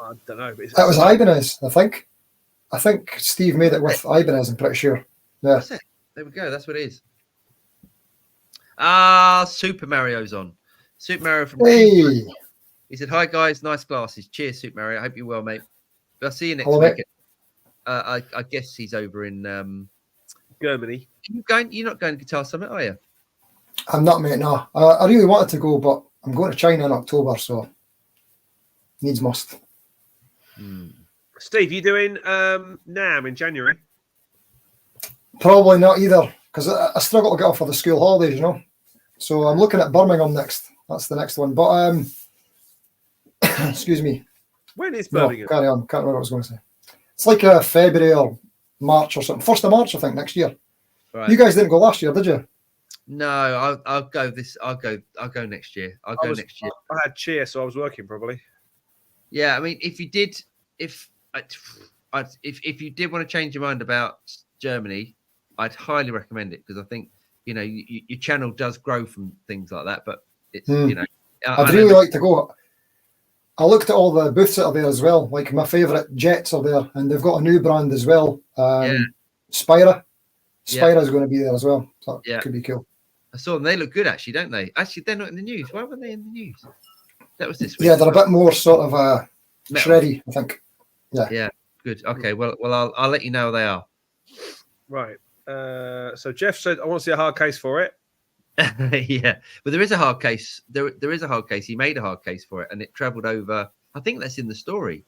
I don't know. But That was Ibanez, I think. I think Steve made it with Ibanez, I'm pretty sure. Yeah. That's it. There we go. That's what it is. Super Mario's on. Super Mario from Hey, He said, "Hi guys, nice glasses. Cheers, Super Mario. I hope you're well, mate. I'll see you next Hello, week." mate. I guess he's over in Germany. You're not going to Guitar Summit, are you? I'm not, mate, no. I really wanted to go, but I'm going to China in October, so needs must. Steve, you doing NAM in January? Probably not either, because I struggle to get off for the school holidays, So I'm looking at Birmingham next. That's the next one. But excuse me. When is No, Birmingham? carry on. Can't remember what I was going to say. It's like February or March or something. 1st of March, I think, next year. Right. You guys didn't go last year, did you? No, I'll go this. I'll go next year. I'll go next year. I had cheer, so I was working probably. Yeah, I mean, if you did want to change your mind about Germany, I'd highly recommend it, because I think your channel does grow from things like that. But it's I'd really like to go. I looked at all the booths that are there as well. Like my favourite Jets are there, and they've got a new brand as well. Spira. Spira's going to be there as well. So Yeah. it could be cool. I saw them. They look good, actually, don't they? Actually, they're not in the news. Why were they in the news? That was this week. Yeah, they're a bit more sort of Metal. shreddy, I think. Yeah, good. Okay, well, I'll let you know they are. Right. So Jeff said, I want to see a hard case for it. Yeah, but there is a hard case. There is a hard case. He made a hard case for it, and it travelled over. I think that's in the story.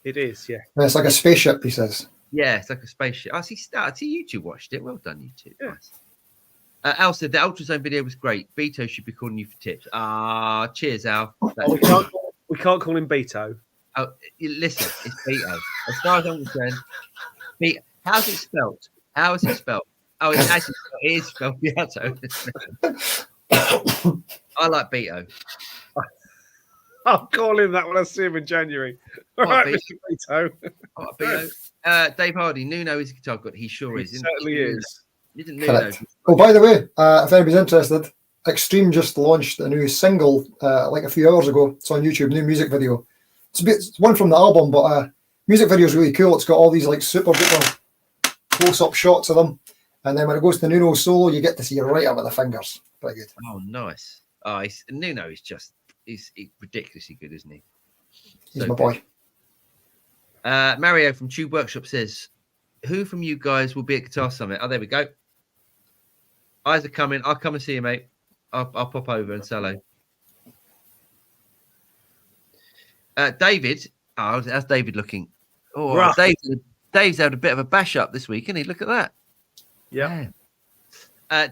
It is, yeah. Yeah, it's like a spaceship, he says. Yeah, it's like a spaceship. I see YouTube watched it. Well done, YouTube. Yeah. Nice. Al said the ultrasound video was great. Beto should be calling you for tips. Cheers, Al. We can't call him Beto. Oh, listen, it's Beto. As far as I'm concerned, how's it spelt? How is it spelt? Oh, it actually is Falviato. I like Beto. I'll call him that when I see him in January. All right, Mr. Beto. I like Beto. Dave Hardy, Nuno is a guitar god. He sure is. Certainly is. Isn't Nuno? Oh, by the way, if anybody's interested, Extreme just launched a new single like a few hours ago. It's on YouTube, new music video. It's one from the album, but music video is really cool. It's got all these like super duper close-up shots of them, and then when it goes to Nuno's solo, you get to see right up at the fingers. Pretty good. Oh, nice. Oh, Nuno is just he's ridiculously good, isn't he? He's my boy. Mario from Tube Workshop says, "Who from you guys will be at Guitar Summit?" Oh, there we go. Eyes are coming. I'll come and see you, mate. I'll pop over and say hello. David, how's David looking? Oh, Rough. Dave's had a bit of a bash up this week, isn't he? Look at that. Yeah.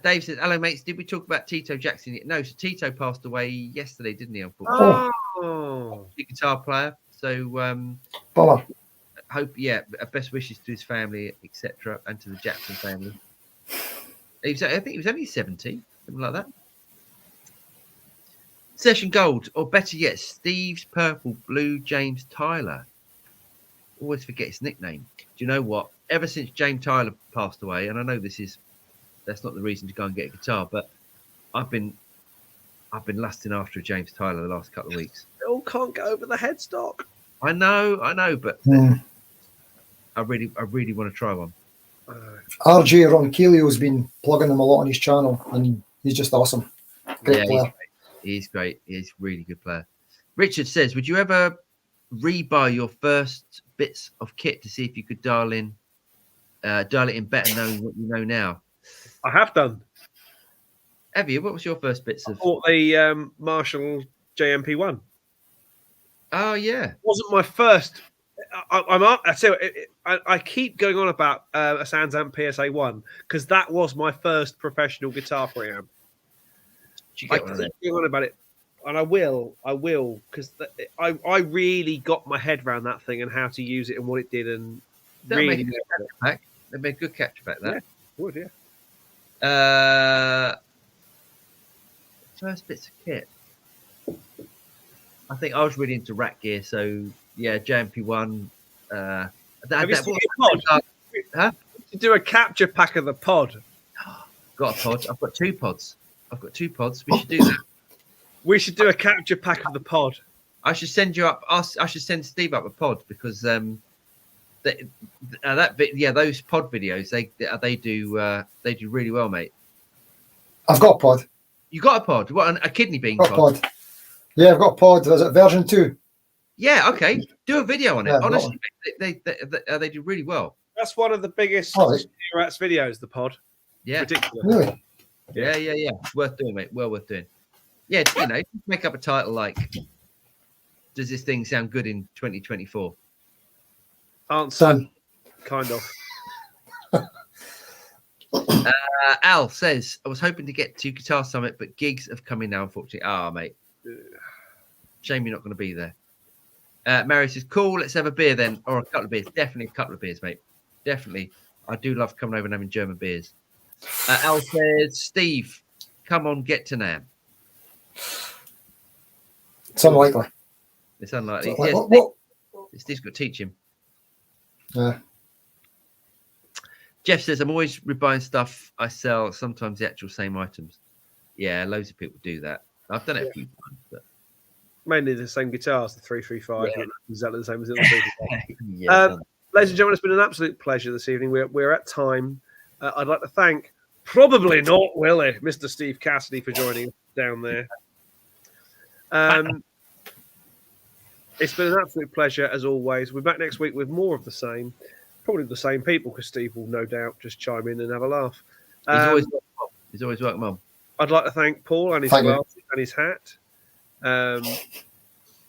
Dave says, "Hello, mates. Did we talk about Tito Jackson yet?" No. So Tito passed away yesterday, didn't he? Unfortunately, big guitar player. So Bummer. hope, best wishes to his family, etc., and to the Jackson family. I think he was only 70, something like that. Session Gold, or better yet, Steve's Purple Blue James Tyler. Always forget his nickname. Do you know what? Ever since James Tyler passed away, and I know that's not the reason to go and get a guitar, but I've been lusting after a James Tyler the last couple of weeks. They all can't get over the headstock. I know, but I really want to try one. RJ Ronquilio's been plugging them a lot on his channel, and he's just awesome. Great player. He's great. He's a really good player. Richard says, "Would you ever rebuy your first bits of kit to see if you could dial it in better knowing what you know now?" I have done. Have you? What was your first bits of? I bought the Marshall JMP1. Oh yeah, It wasn't my first. I keep going on about a Sansamp PSA1 because that was my first professional guitar preamp. I keep going on about it, and I will, because I really got my head around that thing and how to use it and what it did, and That'd really make a good capture pack. That'd be a good capture pack. That would, yeah. First bits of kit. I think I was really into rack gear, so yeah, JMP1. Have you seen your pod? Huh? To do a capture pack of the pod. Got a pod. I've got two pods. We should do that. We should do a capture pack of the pod. I should send you up. I should send Steve up a pod because those pod videos they do really well, mate. I've got a pod. You got a pod? What, a kidney bean pod? Yeah, I've got a pod. Is it version 2? Yeah, okay. Do a video on it. Yeah, honestly, they do really well. That's one of the biggest Rats videos, the pod. Yeah. Ridiculous. Really? Yeah. Worth doing, mate. Well worth doing. Yeah, make up a title like, does this thing sound good in 2024? Answer. Done. Kind of. Al says, "I was hoping to get to Guitar Summit, but gigs have come in now, unfortunately." Mate. Shame you're not going to be there. Mary says, "Cool, let's have a beer then, or a couple of beers." Definitely a couple of beers, mate. Definitely. I do love coming over and having German beers. Al says, "Steve, come on, get to Nam." It's unlikely. It's unlikely. Steve's got to teach him. Yeah. Jeff says, "I'm always rebuying stuff I sell, sometimes the actual same items." Yeah, loads of people do that. I've done it a few times, but mainly the same guitars, the 335, exactly the same as the other 335. Ladies and gentlemen, it's been an absolute pleasure this evening. We're at time. I'd like to thank, probably not Willie, Mr. Steve Cassidy for joining us down there. It's been an absolute pleasure as always. We're back next week with more of the same. Probably the same people, because Steve will no doubt just chime in and have a laugh. He's always welcome on. I'd like to thank Paul and his glasses and his hat.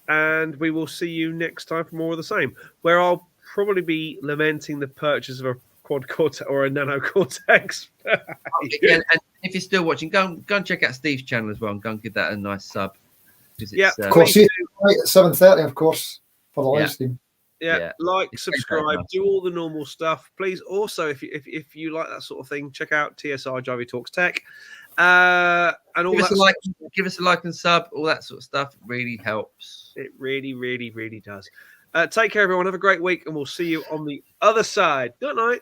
And we will see you next time for more of the same, where I'll probably be lamenting the purchase of a Quad Cortex or a Nano Cortex. And if you're still watching, go and check out Steve's channel as well, and go and give that a nice sub. Of course, see you tonight at 7:30, of course, for the live stream. Yeah, like, It's very subscribe, nice. do all the normal stuff. Please, also, if you like that sort of thing, check out TSR Jivey Talks Tech, and all Give us that. a like, give us a like and sub, all that sort of stuff. It really helps. It really, really, really does. Take care, everyone. Have a great week, and we'll see you on the other side. Good night.